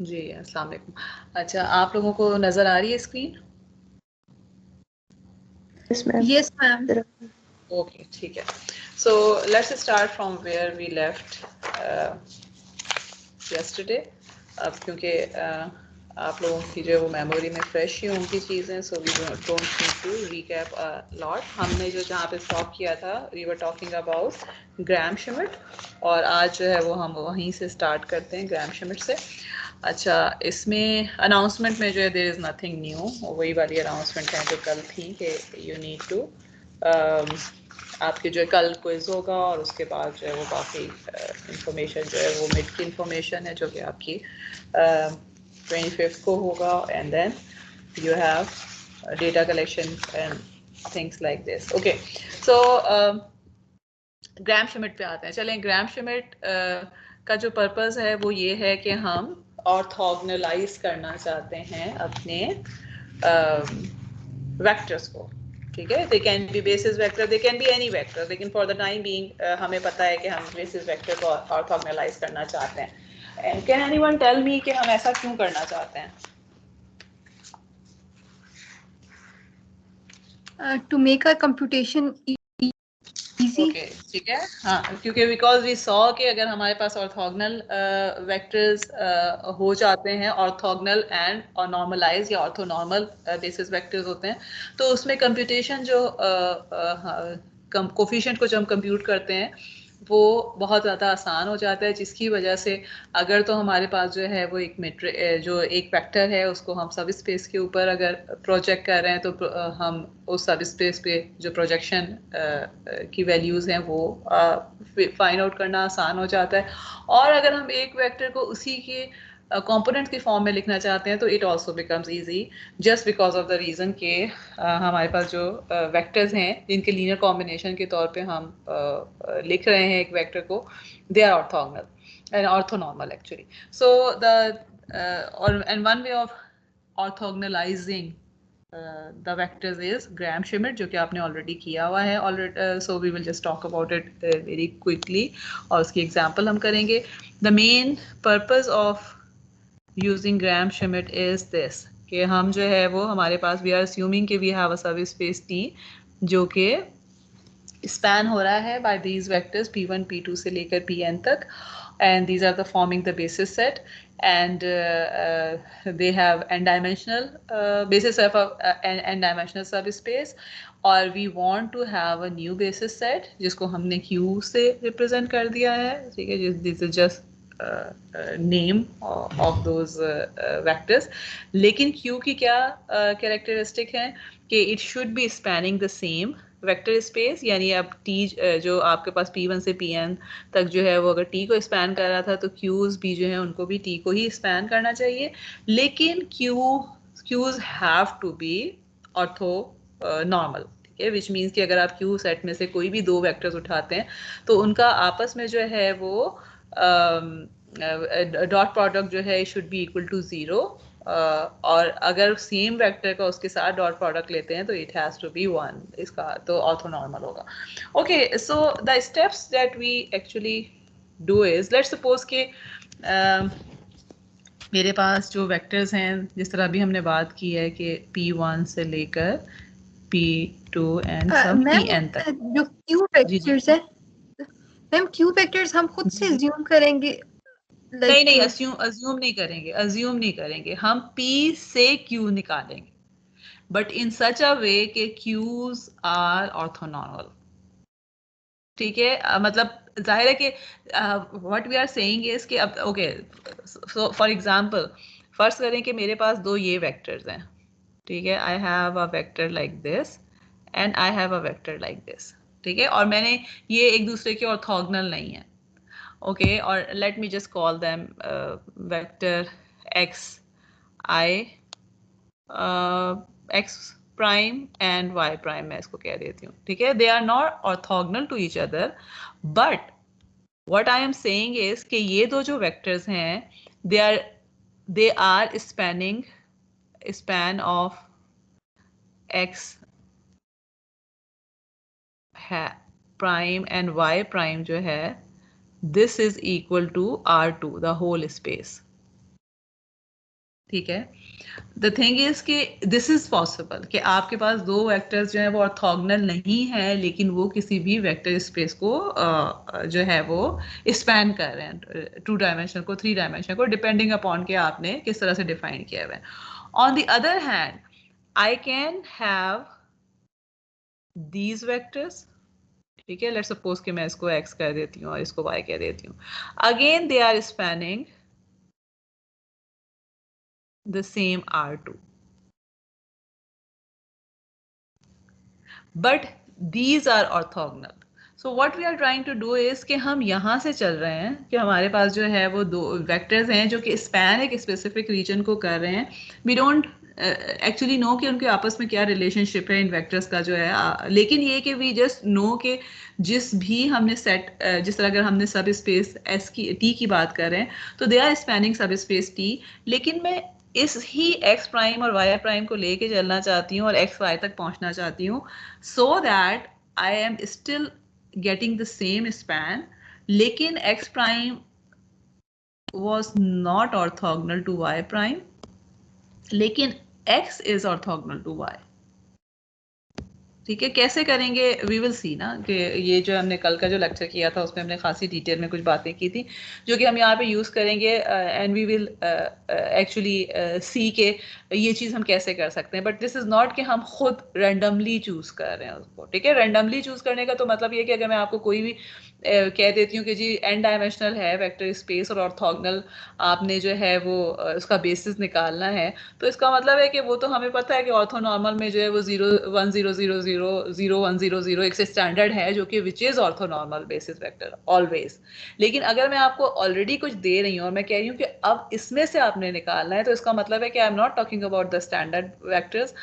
जी अस्सलाम वालेकुम। अच्छा, आप लोगों को नजर आ रही है screen? Yes ma'am. Yes ma'am. Okay, ठीक है। So let's start from where we left yesterday. अब क्योंकि आप लोगों की जो है वो मेमोरी में फ्रेश ही होंगी चीज़ें, so we don't need to recap lot. हमने जो जहाँ पे स्टॉप किया था, we were talking about Gram Schmidt, और आज जो है वो हम वहीं से स्टार्ट करते हैं, ग्राम श्मिट से। अच्छा, इसमें अनाउंसमेंट में जो है देयर इज़ नथिंग न्यू, वही वाली अनाउंसमेंट है जो कल थी कि यू नीड टू आपके जो है कल क्विज होगा, और उसके बाद जो है वो बाकी इंफॉर्मेशन जो है वो मिड की इंफॉर्मेशन है जो कि आपकी 25th को होगा, and then you have data collection and things like this. Okay, so Gram Schmidt पे आते हैं। चलें, ग्राम श्मिट का जो पर्पस है वो ये है कि हम ऑर्थोगोनलाइज करना चाहते हैं अपने वेक्टर्स को। ठीक है, they can be basis vector, they can be any vector, लेकिन फॉर द टाइम बीइंग हमें पता है कि हम बेसिस वेक्टर को ऑर्थोगोनलाइज करना चाहते हैं। And can anyone tell me कि हम ऐसा क्यों करना चाहते हैं? To make a computation easy. Okay, ठीक है। हाँ, क्योंकि बिकॉज वी सॉ कि अगर हमारे पास ऑर्थोगोनल वेक्टर्स हो जाते हैं, ऑर्थोगोनल एंड और नॉर्मलाइज या ऑर्थोनॉर्मल बेसिस वेक्टर्स होते हैं, तो उसमें कंप्यूटेशन जो कोफिशिएंट को जो हम कंप्यूट करते हैं वो बहुत ज़्यादा आसान हो जाता है, जिसकी वजह से अगर तो हमारे पास जो है वो एक मेट्रिक जो एक वेक्टर है उसको हम सब स्पेस के ऊपर अगर प्रोजेक्ट कर रहे हैं, तो हम उस सब स्पेस पे जो प्रोजेक्शन की वैल्यूज़ हैं वो फाइंड आउट करना आसान हो जाता है। और अगर हम एक वेक्टर को उसी के कंपोनेंट की फॉर्म में लिखना चाहते हैं तो it also becomes easy, just because of the reason के हमारे पास जो वेक्टर्स हैं जिनके लीनियर कॉम्बिनेशन के तौर पे हम लिख रहे हैं एक वेक्टर को, they are orthogonal and orthonormal actually. So the end one way of orthogonalising the vectors is Gram Schmidt, जो कि आपने ऑलरेडी किया हुआ है already, so we will just talk about it very quickly, और उसकी एग्जांपल हम करेंगे। The main purpose of using Gram Schmidt is this कि हम जो है वो हमारे पास वी आर अस्यूमिंग कि we have a subspace T जो कि स्पैन हो रहा है bye these vectors p1 p2 से लेकर pn तक, and these are the forming the basis set, and they have n-dimensional basis of an n-dimensional subspace, और we want to have a new basis set जिसको हमने q से represent कर दिया है। ठीक है, this is just name of those vectors, लेकिन q की क्या characteristic है कि it should be spanning the same vector space, यानी अब t जो आपके पास p1 से pn तक जो है वो अगर t को स्पैन कर रहा था तो q's भी जो है उनको भी t को ही स्पैन करना चाहिए, लेकिन q's have to be orthonormal. ठीक है, विच मीन्स कि अगर आप q सेट में से कोई भी दो वेक्टर्स उठाते हैं तो उनका आपस में जो है वो डॉट प्रोडक्ट जो है शुड बी इक्वल टू 0, और अगर सेम वेक्टर का उसके साथ डॉट प्रोडक्ट लेते हैं तो इट हैज़ टू बी 1, इसका तो ऑर्थोनॉर्मल होगा। Okay, so the steps that we actually do is, let's suppose के मेरे पास जो वेक्टर्स हैं, जिस तरह अभी हमने बात की है कि p1 से लेकर p2 एंड सब मैम pn तक। जो क्यू जी जी, वेक्टर्स है मैम, क्यू वेक्टर्स हम खुद से अज्यूम करेंगे नहीं लाइक नहीं, अज्यूम नहीं करेंगे, अज्यूम नहीं करेंगे, हम p से q निकालेंगे, बट इन सच अ वे कि क्यूज आर ऑर्थोनॉर्मल। ठीक है, मतलब जाहिर है कि what we are saying is कि अब okay, so for example first करें कि मेरे पास दो ये वेक्टर्स हैं। ठीक है, आई have a vector like this and I have a vector like this. ठीक है, और मैंने ये एक दूसरे के ऑर्थोगोनल नहीं है। ओके, और let me just call them vector x i x prime and y prime, मैं इसको कह देती हूँ। ठीक है, they are not orthogonal to each other, but what I am saying is कि ये दो जो वेक्टर्स हैं they are spanning span of x है प्राइम एंड वाई प्राइम जो है, this is equal to R2 the whole space. ठीक है। द थिंग इज कि दिस इज पॉसिबल कि आपके पास दो वेक्टर्स जो है वो ऑर्थोगोनल नहीं है, लेकिन वो किसी भी वेक्टर स्पेस को जो है वो स्पैन कर रहे हैं, 2 डायमेंशन को, 3 डायमेंशन को, डिपेंडिंग अपॉन के आपने किस तरह से डिफाइन किया हुआ है। On the other hand I can have these vectors, ठीक है, लेट्स सपोज कि मैं इसको x कर देती हूँ और इसको y कह देती हूँ, again they are spanning the same R2, but these are orthogonal. So what we are trying to do is कि हम यहाँ से चल रहे हैं कि हमारे पास जो है वो दो वेक्टर्स हैं जो कि स्पैन एक स्पेसिफिक रीजन को कर रहे हैं। वी डोंट एक्चुअली नो कि उनके आपस में क्या रिलेशनशिप है इन वेक्टर्स का जो है, लेकिन ये कि वी जस्ट नो कि जिस भी हमने सेट, जिस तरह अगर हमने सब स्पेस एस की टी की बात कर रहे हैं तो दे आर स्पैनिंग सब स्पेस टी, लेकिन मैं इस ही एक्स प्राइम और वाई प्राइम को लेके चलना चाहती हूँ और एक्स वाई तक पहुंचना चाहती हूँ, so that I am still getting the same span, लेकिन x prime was not orthogonal to y prime, लेकिन x is orthogonal to y। ठीक है, कैसे करेंगे वी विल सी ना, कि ये जो हमने कल का जो लेक्चर किया था उसमें हमने खासी डिटेल में कुछ बातें की थी जो कि हम यहाँ पे यूज़ करेंगे, and we will actually see के ये चीज़ हम कैसे कर सकते हैं। बट दिस इज़ नॉट कि हम खुद रेंडमली चूज़ कर रहे हैं उसको, ठीक है। रेंडमली चूज़ करने का तो मतलब ये कि अगर मैं आपको कोई भी कह देती हूँ कि जी एन डायमेंशनल है वेक्टर स्पेस और ऑर्थोगोनल आपने जो है वो उसका बेसिस निकालना है, तो इसका मतलब है कि वो तो हमें पता है कि ऑर्थोनॉर्मल में जो है वो 0 1 0 0 0 0 1 0 0 एक स्टैंडर्ड है जो कि which is orthonormal basis vector always. लेकिन अगर मैं आपको ऑलरेडी कुछ दे रही हूँ और मैं कह रही हूँ कि अब इसमें से आपने निकालना है, तो इसका मतलब है कि I am not talking about the standard vectors,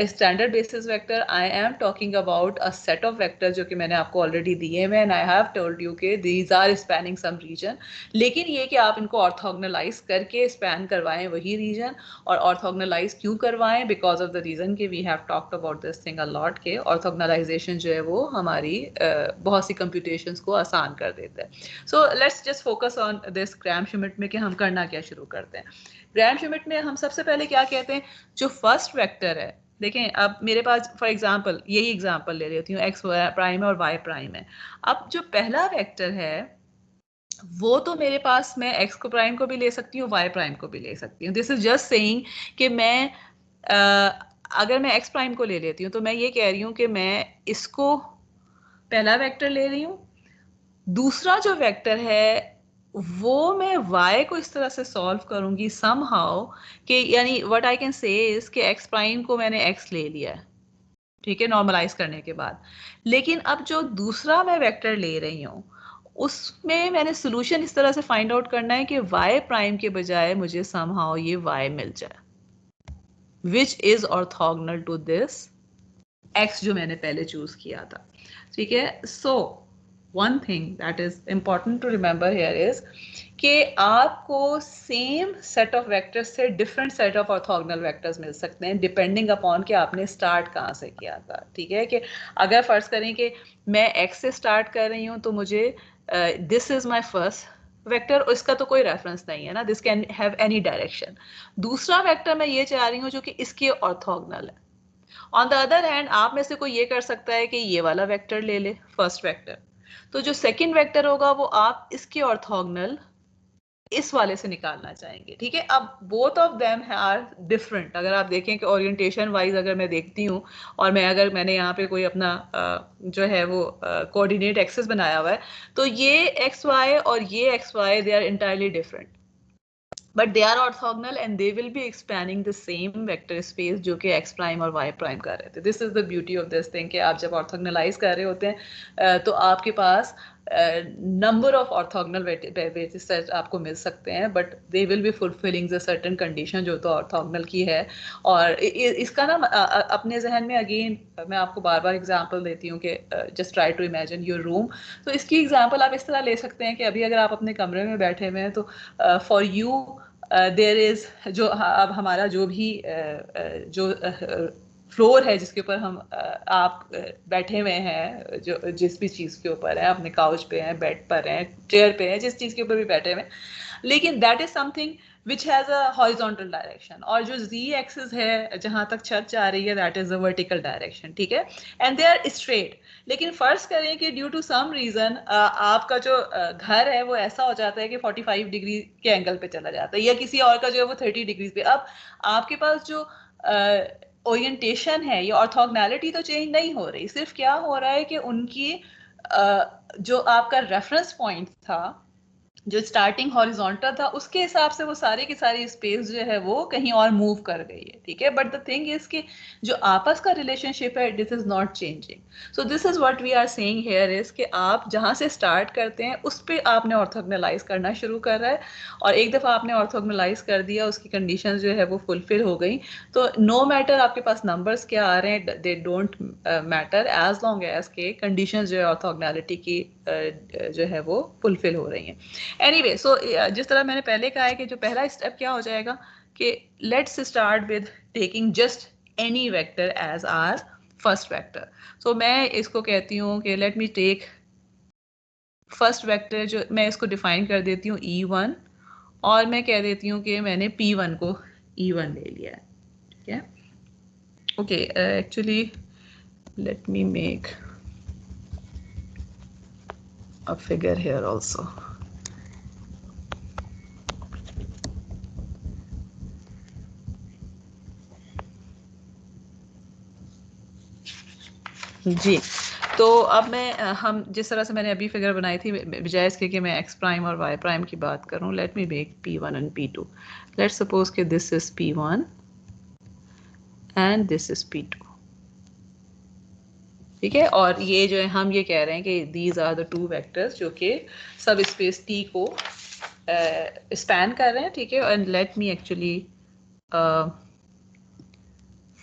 standard basis vector, I am talking about a set of vector जो कि मैंने आपको ऑलरेडी दिए हैं, and I have told you के these are spanning some region. लेकिन ये कि आप इनको ऑर्थोगोनलाइज करके स्पैन करवाएं वही रीजन, और ऑर्थोगोनलाइज क्यों करवाएं, बिकॉज ऑफ द रीजन कि we have talked about this thing a lot, के ऑर्थोगोनलाइजेशन जो है वो हमारी बहुत सी कंप्यूटेशंस को आसान कर देता है। So let's just focus on this Gram Schmidt में कि हम करना क्या शुरू करते हैं। ग्राम-श्मिट में हम सबसे पहले क्या कहते हैं, जो फर्स्ट वेक्टर है, देखें अब मेरे पास फॉर एग्जांपल यही एग्जांपल ले लेती हूँ, एक्स प्राइम है और वाई प्राइम है। अब जो पहला वेक्टर है वो तो मेरे पास, मैं एक्स को प्राइम को भी ले सकती हूँ, वाई प्राइम को भी ले सकती हूँ। दिस इज जस्ट सेइंग कि मैं अगर मैं एक्स प्राइम को ले लेती हूँ तो मैं ये कह रही हूँ कि मैं इसको पहला वेक्टर ले रही हूँ, दूसरा जो वेक्टर है वो मैं y को इस तरह से सॉल्व करूंगी समहाउ कि, यानी what I can say is कि x प्राइम को मैंने x ले लिया है, ठीक है, नॉर्मलाइज करने के बाद। लेकिन अब जो दूसरा मैं वेक्टर ले रही हूँ उसमें मैंने सोल्यूशन इस तरह से फाइंड आउट करना है कि y प्राइम के बजाय मुझे समहाउ ये y मिल जाए which is orthogonal to this x जो मैंने पहले चूज किया था, ठीक है। सो one thing that is important to remember here is कि आपको सेम सेट ऑफ वेक्टर्स से different set of orthogonal vectors मिल सकते हैं डिपेंडिंग अपॉन कि आपने स्टार्ट कहाँ से किया था, ठीक है। कि अगर फर्ज करें कि मैं x से स्टार्ट कर रही हूँ तो मुझे this is my first vector, उसका तो कोई रेफरेंस नहीं है ना, this can have any direction. दूसरा वेक्टर मैं ये चाह रही हूँ जो कि इसके ऑर्थोगोनल है। ऑन द अदर हैंड आप में से कोई ये कर सकता है कि ये वाला वेक्टर ले ले फर्स्ट वेक्टर, तो जो सेकंड वेक्टर होगा वो आप इसके ऑर्थोगोनल इस वाले से निकालना चाहेंगे, ठीक है। अब both of them are different. अगर आप देखें कि ओरिएंटेशन वाइज अगर मैं देखती हूँ और मैंने यहाँ पे कोई अपना जो है वो कोऑर्डिनेट एक्सिस बनाया हुआ है, तो ये एक्स वाई और ये x y they are entirely different, but they are orthogonal and they will be expanding the same vector space जो कि x prime और y prime कर रहे थे। This is the beauty of this thing कि आप जब orthogonalize कर रहे होते हैं तो आपके पास number of orthogonal basis sets आपको मिल सकते हैं, but they will be fulfilling the certain condition जो तो orthogonal की है। और इसका ना अपने जहन में अगेन मैं आपको बार बार एग्जांपल देती हूँ कि just try to imagine your room। तो इसकी एग्जांपल आप इस तरह ले सकते हैं कि अभी अगर आप अपने कमरे में बैठे हुए हैं तो for you देयर इज जो अब हमारा जो भी जो फ्लोर है जिसके ऊपर हम आप बैठे हुए हैं, जो जिस भी चीज़ के ऊपर है, अपने काउच पे हैं, बेड पर हैं, चेयर पे हैं, जिस चीज़ के ऊपर भी बैठे हुए हैं, लेकिन that is something which has a horizontal direction, और जो z एक्सिस है जहाँ तक छत जा रही है that is a vertical direction, ठीक है, एंड दे आर स्ट्रेट। लेकिन फर्ज करें कि ड्यू टू सम रीजन आपका जो घर है वो ऐसा हो जाता है कि 45 डिग्री के एंगल पे चला जाता है, या किसी और का जो है वो 30 डिग्री पे। अब आपके पास जो ओरिएंटेशन है, ये ऑर्थोगोनैलिटी तो चेंज नहीं हो रही, सिर्फ क्या हो रहा है कि उनकी जो आपका रेफरेंस पॉइंट था, जो स्टार्टिंग हॉरिजॉन्टल था, उसके हिसाब से वो सारी की सारी स्पेस जो है वो कहीं और मूव कर गई है, ठीक है। बट द थिंग इज कि जो आपस का रिलेशनशिप है this is not changing. So this is what we are saying here is कि आप जहां से स्टार्ट करते हैं उस पर आपने ऑर्थोगोनलाइज करना शुरू कर रहा है, और एक दफ़ा आपने ऑर्थोगोनलाइज कर दिया, उसकी कंडीशन जो है वो फुलफिल हो गई, तो नो मैटर आपके पास नंबर्स क्या आ रहे हैं, they don't matter as long as के कंडीशन जो है ऑर्थोगोनैलिटी की जो है वो फुलफिल हो रही हैं। एनीवे, सो जिस तरह मैंने पहले कहा है कि जो पहला स्टेप क्या हो जाएगा कि let's start with taking just any vector as our first vector. So मैं इसको कहती हूँ कि let me take first vector, जो मैं इसको डिफाइन कर देती हूँ E1, और मैं कह देती हूँ कि मैंने P1 को E1 ले लिया है, ठीक है। Okay, actually let me make a figure here also. जी, तो अब मैं हम जिस तरह से मैंने अभी फिगर बनाई थी, बजाय इसके कि मैं एक्स प्राइम और वाई प्राइम की बात करूं, let me make P1 and P2। Let's suppose कि this is P1 and this is P2, ठीक है। और ये जो है हम ये कह रहे हैं कि these are the two vectors जो कि सब स्पेस T को स्पैन कर रहे हैं, ठीक है। And let me actually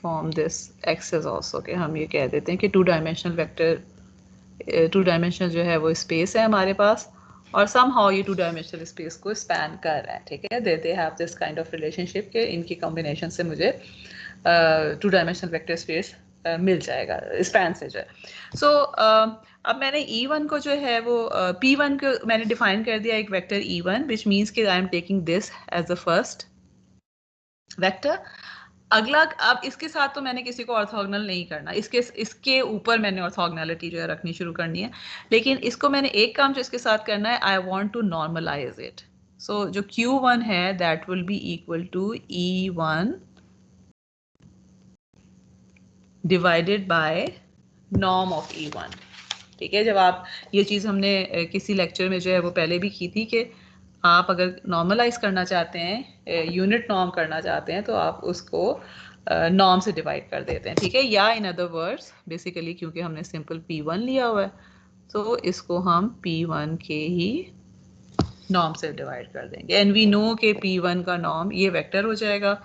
form this axes also, कि हम ये कह देते हैं कि two dimensional vector, two dimensional जो है वो स्पेस है हमारे पास, और समहाउ ये टू डायमेंशनल स्पेस को स्पैन कर रहा है, ठीक है। They have this kind of relationship के इनकी कॉम्बिनेशन से मुझे टू डायमेंशनल वेक्टर स्पेस मिल जाएगा स्पैन से जो है। सो अब मैंने E1 को जो है वो P1 को मैंने डिफाइन कर दिया एक वेक्टर E1, विच मीन्स कि I am taking this as the first vector. अगला, अब इसके साथ तो मैंने किसी को ऑर्थोगोनल नहीं करना, इसके ऊपर मैंने ऑर्थोगोनैलिटी जो है रखनी शुरू करनी है, लेकिन इसको मैंने एक काम जो इसके साथ करना है, I want to normalise it. So जो Q1 है that will be equal to E1 divided by norm of E1, ठीक है। जब आप ये चीज़ हमने किसी लेक्चर में जो है वो पहले भी की थी कि आप अगर नॉर्मलाइज करना चाहते हैं, यूनिट नॉर्म करना चाहते हैं, तो आप उसको नॉर्म से डिवाइड कर देते हैं, ठीक है। या इन अदर वर्ड्स बेसिकली क्योंकि हमने सिंपल P1 लिया हुआ है, तो इसको हम P1 के ही नॉर्म से डिवाइड कर देंगे, एंड वी नो कि P1 का नॉर्म ये वेक्टर हो जाएगा,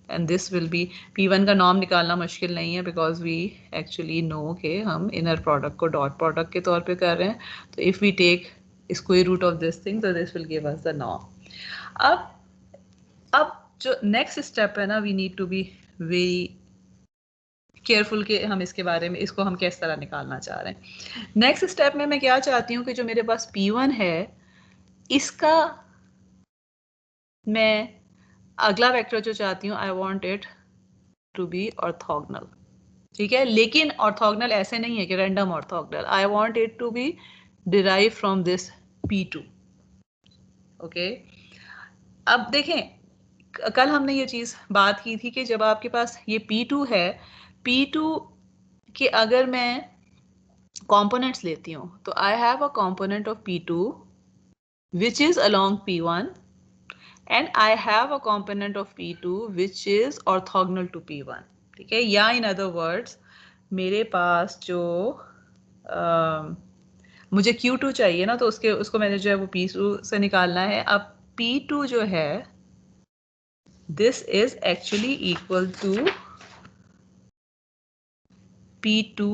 and this will B, P1 का नॉर्म निकालना मुश्किल नहीं है बिकॉज वी एक्चुअली नो कि हम इनर प्रोडक्ट को डॉट प्रोडक्ट के तौर पे कर रहे हैं, तो if we take square root of this thing, तो this will give us the norm. अब जो नेक्स्ट स्टेप है ना, we need to be very careful कि हम इसके बारे में, इसको हम किस तरह निकालना चाह रहे हैं। नेक्स्ट स्टेप में मैं क्या चाहती हूँ कि जो मेरे पास P1 है, इसका मैं अगला वेक्टर जो चाहती हूँ, I want it to be orthogonal, ठीक है। लेकिन ऑर्थोगोनल ऐसे नहीं है कि random orthogonal, I want it to be derive from this P2, okay. अब देखें, कल हमने ये चीज़ बात की थी कि जब आपके पास ये P2 है, P2 के अगर मैं components लेती हूँ, तो I have a component of P2 which is along P1, and I have a component of P2 which is orthogonal to P1, ठीक है। या in other words, मेरे पास जो मुझे Q2 चाहिए ना, तो उसको मैंने जो है वो P2 से निकालना है। अब P2 जो है this is actually equal to P2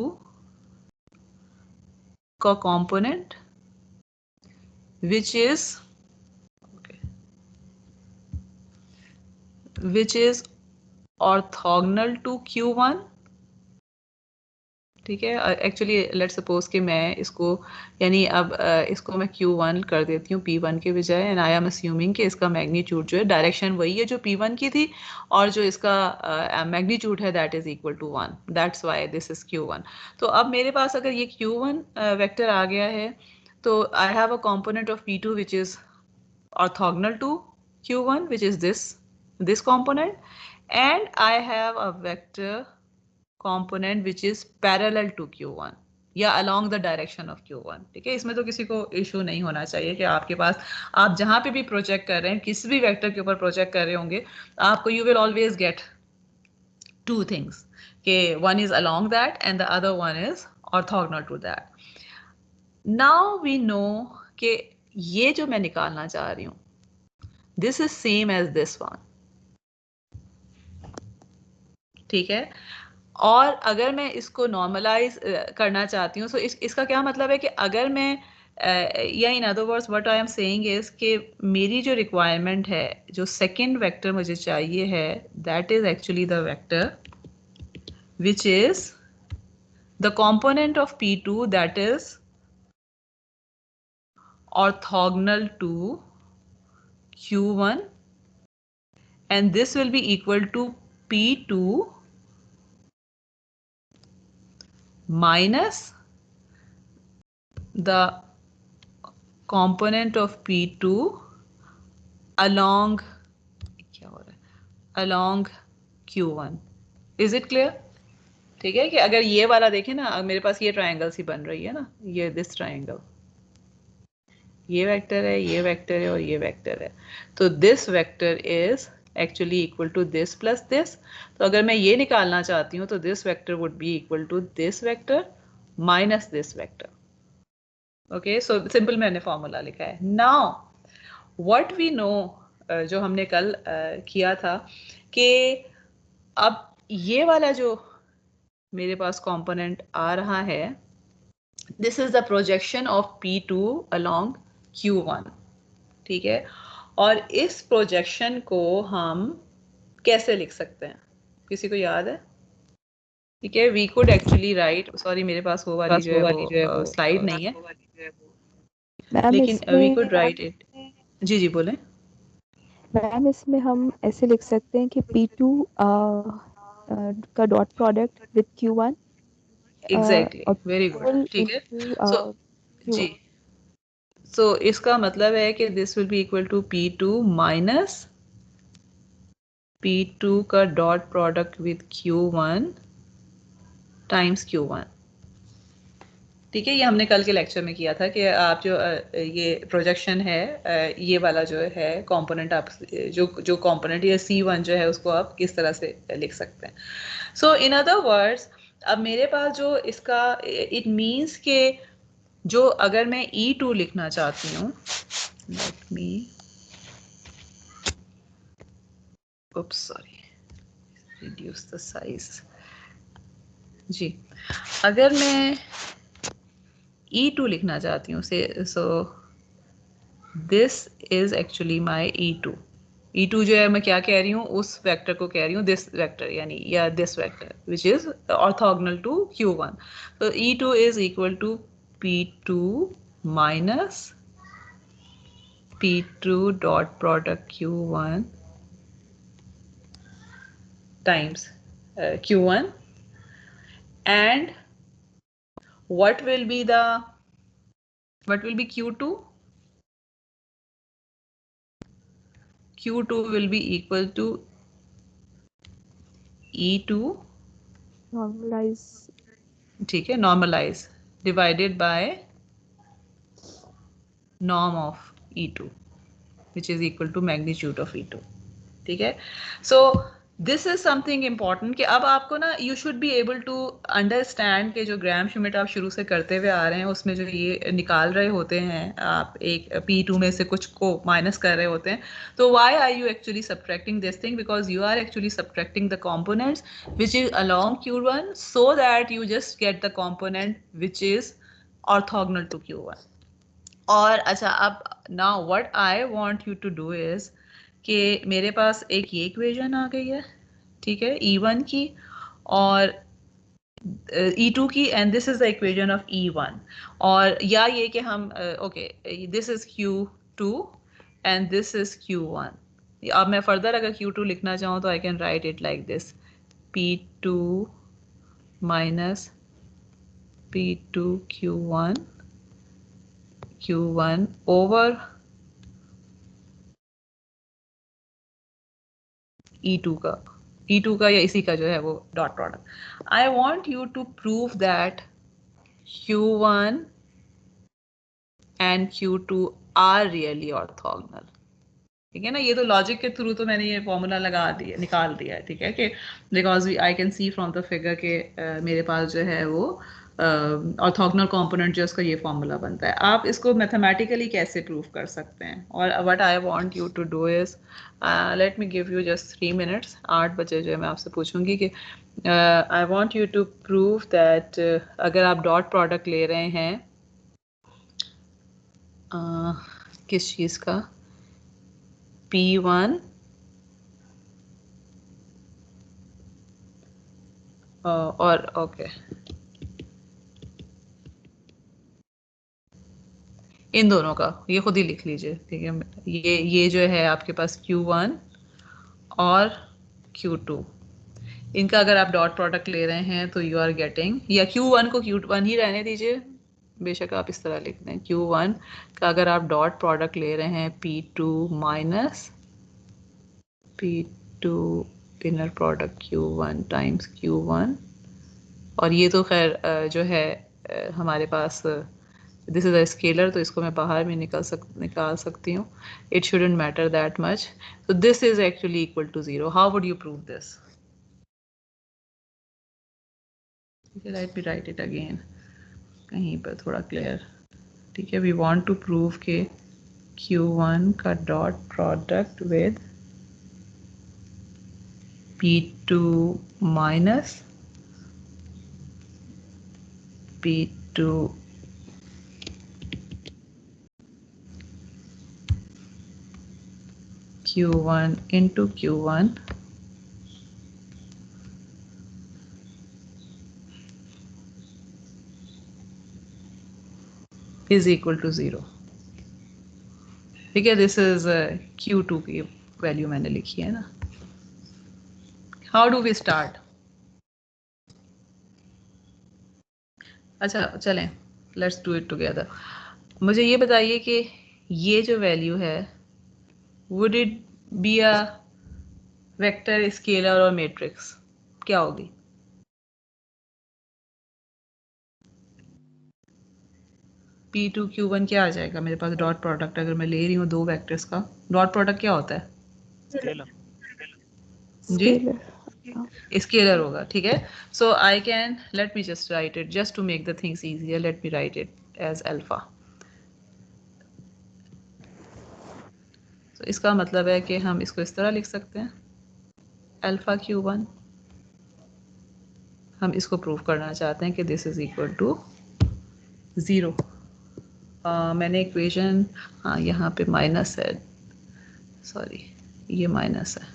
का component which is orthogonal to Q1 ठीक है। एक्चुअली लेट्स सपोज कि मैं इसको यानी अब इसको मैं Q1 कर देती हूँ P1 के बजाय, एंड आई एम अस्यूमिंग कि इसका मैग्नीट्यूड जो है डायरेक्शन वही है जो P1 की थी, और जो इसका मैग्नीट्यूड है that is equal to 1, that's why this is Q1। तो अब मेरे पास अगर ये Q1 वेक्टर आ गया है, तो आई have a component of P2 which is orthogonal to Q1 which is this component, and I have a vector component which is parallel to Q1 या along the direction of Q1। ठीक है, इसमें तो किसी को इशू नहीं होना चाहिए कि आपके पास, आप जहां पे भी प्रोजेक्ट कर रहे हैं, किसी भी वेक्टर के ऊपर प्रोजेक्ट कर रहे होंगे, आपको you will always get two things, कि one is along that and the other one is orthogonal to that। now we know कि ये जो मैं निकालना चाह रही हूं, this is same as this one। ठीक है, और अगर मैं इसको नॉर्मलाइज करना चाहती हूँ, तो इसका क्या मतलब है कि अगर मैं या इन other words what I am saying is कि मेरी जो रिक्वायरमेंट है, जो सेकंड वेक्टर मुझे चाहिए है, that is actually the vector which is the component of P2 that is orthogonal to Q1, and this will be equal to P2 minus the component of P2 along क्या हो रहा है, along Q1। Is it clear? ठीक है, कि अगर ये वाला देखें ना, मेरे पास ये ट्रायंगल सी बन रही है ना, ये दिस ट्रायंगल, ये वेक्टर है, ये वेक्टर है और ये वेक्टर है, तो this vector is actually equal to this plus this. तो अगर मैं ये निकालना चाहती हूँ, तो this vector would be equal to this vector minus this vector. Okay, so simple मैंने फॉर्मूला लिखा है। नाउ व्हाट वी नो, जो हमने कल किया था, कि अब ये वाला जो मेरे पास कंपोनेंट आ रहा है, this is the projection of P2 along Q1। ठीक है, और इस प्रोजेक्शन को हम कैसे लिख सकते हैं, किसी को याद है? ठीक है, we could actually write, sorry मेरे पास वो वाली जो है वो स्लाइड नहीं है, मैम लेकिन वी इसमें कुड राइट इट। जी जी बोलें। मैम इसमें हम ऐसे लिख सकते हैं कि P2 का dot product with Q1 exactly, very good. ठीक है, सो जी, सो इसका मतलब है कि this will be equal to P2 minus P2 का dot product with Q1 times Q1। ठीक है, ये हमने कल के लेक्चर में किया था कि आप जो ये प्रोजेक्शन है, ये वाला जो है कंपोनेंट, आप जो कंपोनेंट ये C1 जो है, उसको आप किस तरह से लिख सकते हैं। सो इन अदर वर्ड्स, अब मेरे पास जो इसका इट मीन्स के जो अगर मैं E2 लिखना चाहती हूँ, let me oops sorry reduce the size। जी, अगर मैं E2 लिखना चाहती हूँ से, सो this is actually my E2। E2 जो है, मैं क्या कह रही हूँ, उस वेक्टर को कह रही हूँ, दिस वेक्टर यानी, या this vector which is orthogonal to Q1। तो E2 is equal to P2 minus P2 dot product Q1 times Q1, and what will be Q2? Q2 will be equal to E2 normalize, ठीक है, normalize divided by norm of E2 which is equal to magnitude of E2। ठीक है, so this is something important कि अब आपको ना, you should be able to understand कि जो ग्राम श्मिट आप शुरू से करते हुए आ रहे हैं, उसमें जो ये निकाल रहे होते हैं, आप एक P2 में से कुछ को माइनस कर रहे होते हैं, तो why are you actually subtracting this thing, because you are actually subtracting the components which is along Q1 so that you just get the component which is orthogonal to Q1। और अच्छा, अब now what I want you to do is कि मेरे पास एक ये equation आ गई है, ठीक है, E1 की, और E2 की, and this is the equation of E1, और या ये कि हम okay this is Q2 and this is Q1. अब मैं फर्दर अगर Q2 लिखना चाहूँ तो I can write it like this, P2 minus P2 Q1 over E2 का या इसी का जो है वो dot product. I want you to prove that Q1 and Q2 are really orthogonal. ठीक है ना, ये तो लॉजिक के थ्रू तो मैंने ये फॉर्मूला लगा दिया, निकाल दिया है, ठीक है, कि because I can see from the figure के मेरे पास जो है वो ऑर्थोगोनल कंपोनेंट जो उसका ये फॉर्मूला बनता है. आप इसको मैथमेटिकली कैसे प्रूव कर सकते हैं? और what I want you to do is, let me give you just 3 minutes. 8 बजे जो है मैं आपसे पूछूंगी कि I want you to prove that अगर आप डॉट प्रोडक्ट ले रहे हैं किस चीज़ का, P1 और ओके इन दोनों का, ये खुद ही लिख लीजिए, ठीक है. ये जो है आपके पास Q1 और Q2, इनका अगर आप डॉट प्रोडक्ट ले रहे हैं तो यू आर गेटिंग, या Q1 को Q1 ही रहने दीजिए, बेशक आप इस तरह लिख दें. Q1 का अगर आप डॉट प्रोडक्ट ले रहे हैं P2 minus P2 inner product Q1 times Q1, और ये तो खैर जो है हमारे पास दिस इज अ स्केलर, तो इसको मैं बाहर भी निकाल सकती हूँ. It shouldn't matter that much. so this is actually equal to 0. how would you prove this? let me write it again कहीं पर थोड़ा क्लियर, ठीक है. we want to prove के Q1 का dot product with P2 minus P2 Q1 into Q1 is equal to 0. ठीक है, this is Q2 की वैल्यू मैंने लिखी है ना. How do we start? अच्छा चलें, लेट्स डू इट टुगेदर. मुझे ये बताइए कि ये जो वैल्यू है would it be a vector, scalar और मैट्रिक्स? क्या होगी? P2 Q1 क्या आ जाएगा मेरे पास डॉट प्रोडक्ट, अगर मैं ले रही हूँ दो वेक्टर्स का डॉट प्रोडक्ट क्या होता है? स्केलर. जी स्केलर. स्केलर होगा, ठीक है. So I can, let me just write it just to make the things easier, let me write it as alpha. तो इसका मतलब है कि हम इसको इस तरह लिख सकते हैं, अल्फा Q1. हम इसको प्रूव करना चाहते हैं कि दिस इज इक्वल टू 0. मैंने इक्वेशन, हाँ यहाँ पे माइनस है, सॉरी ये माइनस है,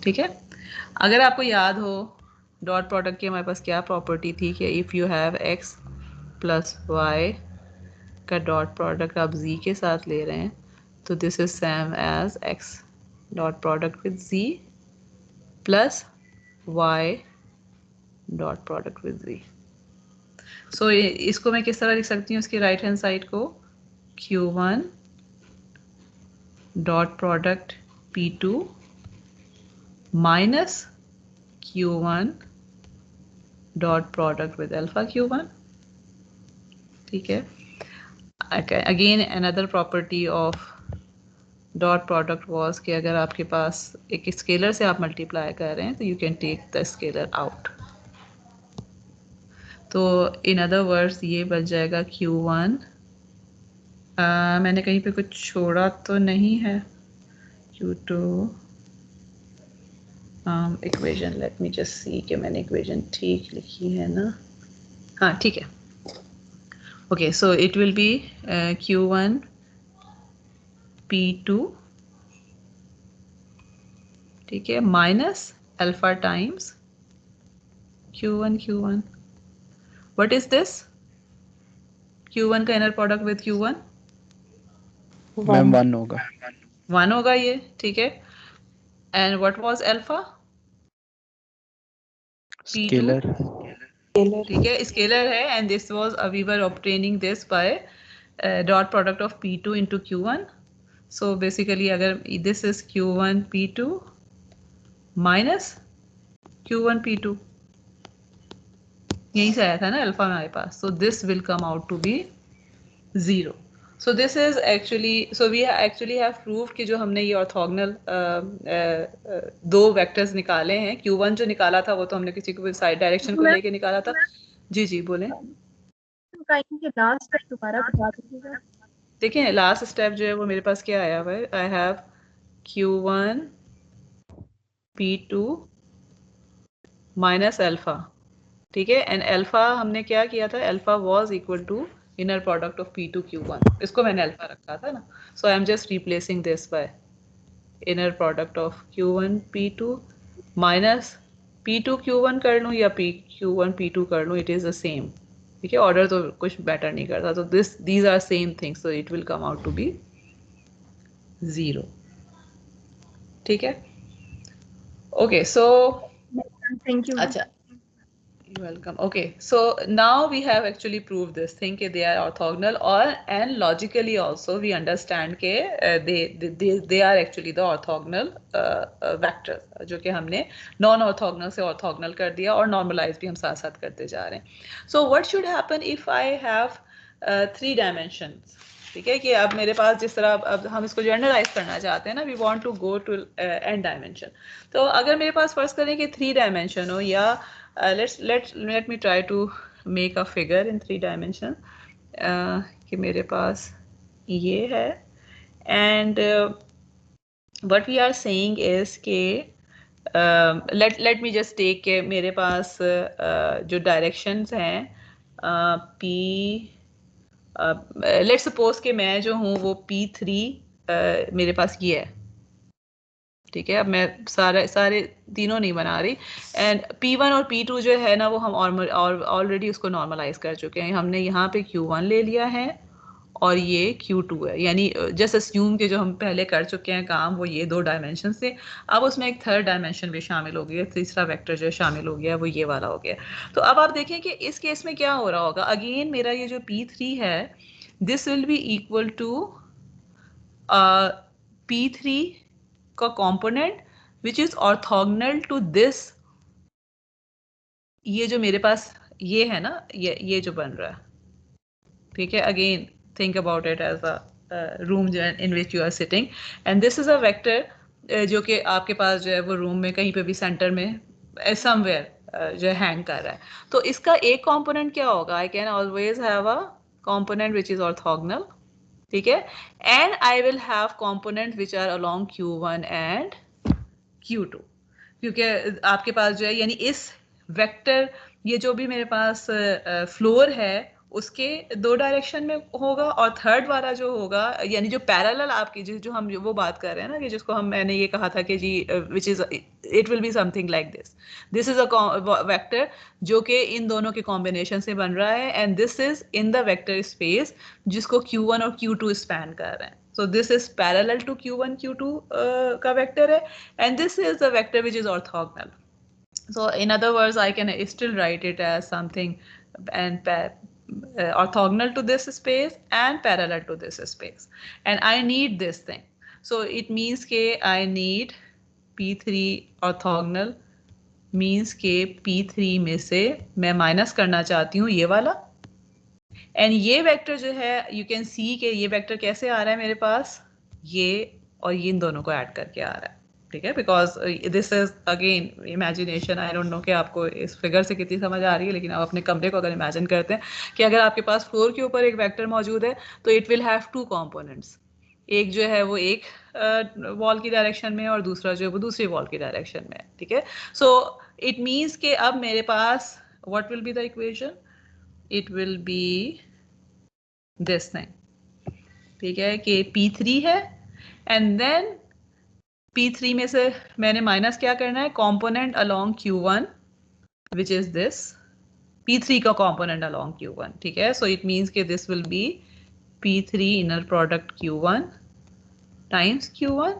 ठीक है. अगर आपको याद हो डॉट प्रोडक्ट की हमारे पास क्या प्रॉपर्टी थी कि if you have x plus y का डॉट प्रोडक्ट आप z के साथ ले रहे हैं तो this is same as x dot product with z plus y dot product with z. So इसको मैं किस तरह लिख सकती हूँ, इसकी राइट हैंड साइड को Q1 dot product P2 minus Q1 dot product with alpha Q1, ठीक है. Again another property of dot product was कि अगर आपके पास एक स्केलर से आप मल्टीप्लाई कर रहे हैं तो you can take the scalar out. तो इन अदर वर्ड्स ये बच जाएगा Q1, मैंने कहीं पे कुछ छोड़ा तो नहीं है, Q2 equation, late me just see कि मैंने इक्वेशन ठीक लिखी है ना. हाँ ठीक है. Okay so it will B Q1 P2, ठीक है, minus alpha times Q1 what is this? Q1 का inner product with Q1 ma'am 1 होगा 1 होगा ये, ठीक है। And what was alpha? Scalar ठीक है, स्केलर है। And this was we were obtaining this by dot product of P2 into Q1. So basically अगर this is Q1 P2 minus Q1 P2, यहीं से आया था ना अल्फा हमारे पास, so this will come out to be 0. So this is actually, so we actually have proved कि जो हमने ये ऑर्थोगोनल दो वेक्टर्स निकाले हैं, Q1 जो निकाला था वो तो हमने किसी को साइड डायरेक्शन को लेके निकाला था। जी जी बोलें। लास्ट स्टेप दोबारा बता दीजिएगा। देखिए लास्ट स्टेप जो है वो मेरे पास क्या आया हुआ है, I have Q1 P2 minus alpha, ठीक है। एंड अल्फा हमने क्या किया था, alpha was equal to inner product of P2 Q1, इसको मैंने अल्फा रखा था ना। So I am just replacing this by inner product of Q1 P2 minus P2 Q1 कर लूँ या Q1 P2 कर लूँ, इट इज़ द सेम, ठीक है। ऑर्डर तो कुछ मैटर नहीं करता, तो these are same things, so it will come out to be 0, ठीक है। Okay so thank you. अच्छा, you're welcome. Okay, so now we have actually proved this thing that they are orthogonal, or and logically also we understand that they are actually the orthogonal vectors जो कि हमने non orthogonal से orthogonal कर दिया और normalize भी हम साथ साथ करते जा रहे हैं. So what should happen if I have 3 dimensions? ठीक है कि अब मेरे पास जिस तरह अब हम इसको जनरलाइज करना चाहते हैं ना, we want to go to n dimension. तो अगर मेरे पास फर्ज करें कि 3 डायमेंशन हो, या let me try to make a figure in 3 dimension, कि मेरे पास ये है, and what we are saying is कि let me just take के मेरे पास जो डायरेक्शंस हैं P, लेट्स सपोज कि मैं जो हूँ वो P3 मेरे पास ये है, ठीक है। अब मैं सारे तीनों नहीं बना रही, एंड P1 और P2 जो है ना वो हम ऑलरेडी उसको नॉर्मलाइज कर चुके हैं। हमने यहाँ पे Q1 ले लिया है और ये Q2 है, यानी जस्ट अस्यूम के जो हम पहले कर चुके हैं काम वो ये 2 डायमेंशन से, अब उसमें एक थर्ड डायमेंशन भी शामिल हो गया, तीसरा वेक्टर जो शामिल हो गया वो ये वाला हो गया। तो अब आप देखें कि इस केस में क्या हो रहा होगा, अगेन मेरा ये जो P3 है this will be equal to P3 का component which is orthogonal to this, ये जो मेरे पास ये है ना, ये जो बन रहा है, ठीक है। Again think about it as a room in which you are sitting, and this is a vector जो कि आपके पास जो है वो रूम में कहीं पे भी सेंटर में somewhere जो हैंग कर रहा है। तो इसका एक कंपोनेंट क्या होगा, I can always have a component which is orthogonal, ठीक है, and I will have components which are along Q1 and Q2, क्योंकि आपके पास जो है यानी इस वेक्टर ये जो भी मेरे पास फ्लोर है उसके 2 डायरेक्शन में होगा, और थर्ड वाला जो होगा यानी जो पैरेलल आपकी जो हम वो बात कर रहे हैं ना, कि जिसको हम मैंने ये कहा था कि g which is it will be something like this is a vector जो कि इन दोनों के कॉम्बिनेशन से बन रहा है, and this is in the vector space जिसको Q1 और Q2 स्पैन कर रहे हैं। So this is parallel to Q1 Q2 का वेक्टर है, and this is the vector which is orthogonal. So in other words, I can still write it as something and orthogonal to this space and parallel to this space, and I need this thing. So it means कि I need P3 orthogonal means कि P3 में से मैं minus करना चाहती हूँ ये वाला, एंड ये वेक्टर जो है यू कैन सी कि ये वेक्टर कैसे आ रहा है मेरे पास, ये और ये इन दोनों को ऐड करके आ रहा है, ठीक है। Because this is again imagination, I don't know कि आपको इस फिगर से कितनी समझ आ रही है, लेकिन आप अपने कमरे को अगर इमेजिन करते हैं कि अगर आपके पास फ्लोर के ऊपर एक वेक्टर मौजूद है तो इट विल हैव 2 कंपोनेंट्स, एक जो है वो एक वॉल की डायरेक्शन में और दूसरा जो है वो दूसरी वॉल की डायरेक्शन में, ठीक है। सो इट मीन्स कि अब मेरे पास what will be the equation, it will be this thing, ठीक है, कि P3 है, and then P3 में से मैंने माइनस क्या करना है, component along Q1 which is this P3 का component along Q1, ठीक है. So it means कि this will be P3 inner product Q1 times Q1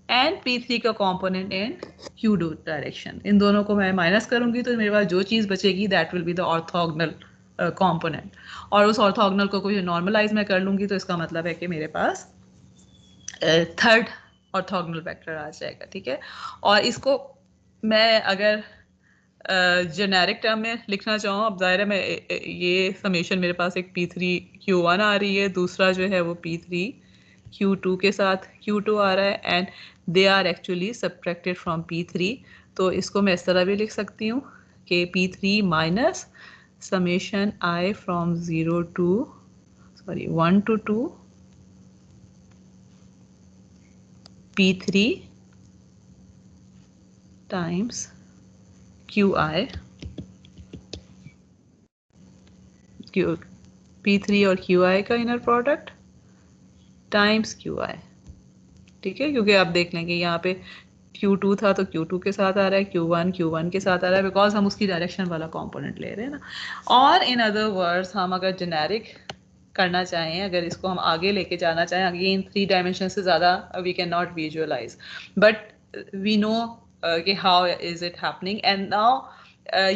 and P3 का component in Q2 direction. इन दोनों को मैं माइनस करूंगी तो मेरे पास जो चीज़ बचेगी that will be the orthogonal component. और उस orthogonal को कोई नॉर्मलाइज मैं कर लूंगी तो इसका मतलब है कि मेरे पास थर्ड ऑर्थोगोनल वेक्टर आ जाएगा, ठीक है. और इसको मैं अगर जेनेरिक टर्म में लिखना चाहूँ, अब ज़ाहिर है मैं ये समेशन मेरे पास एक P3 Q1 आ रही है, दूसरा जो है वो P3 Q2 के साथ Q2 आ रहा है and they are actually subtracted from P3. तो इसको मैं इस तरह भी लिख सकती हूँ कि P3 minus summation I from 1 to 2 P3 times QI, P3 और QI का इनर प्रोडक्ट टाइम्स QI, ठीक है. क्योंकि आप देख लेंगे यहाँ पे Q2 था तो Q2 के साथ आ रहा है, Q1 के साथ आ रहा है, बिकॉज हम उसकी डायरेक्शन वाला कंपोनेंट ले रहे हैं ना. और इन अदर वर्ड्स हम अगर जेनेरिक करना चाहें, अगर इसको हम आगे लेके जाना चाहें, अगेन 3 डायमेंशन से ज़्यादा we can not visualise, but we know कि how is it happening. And now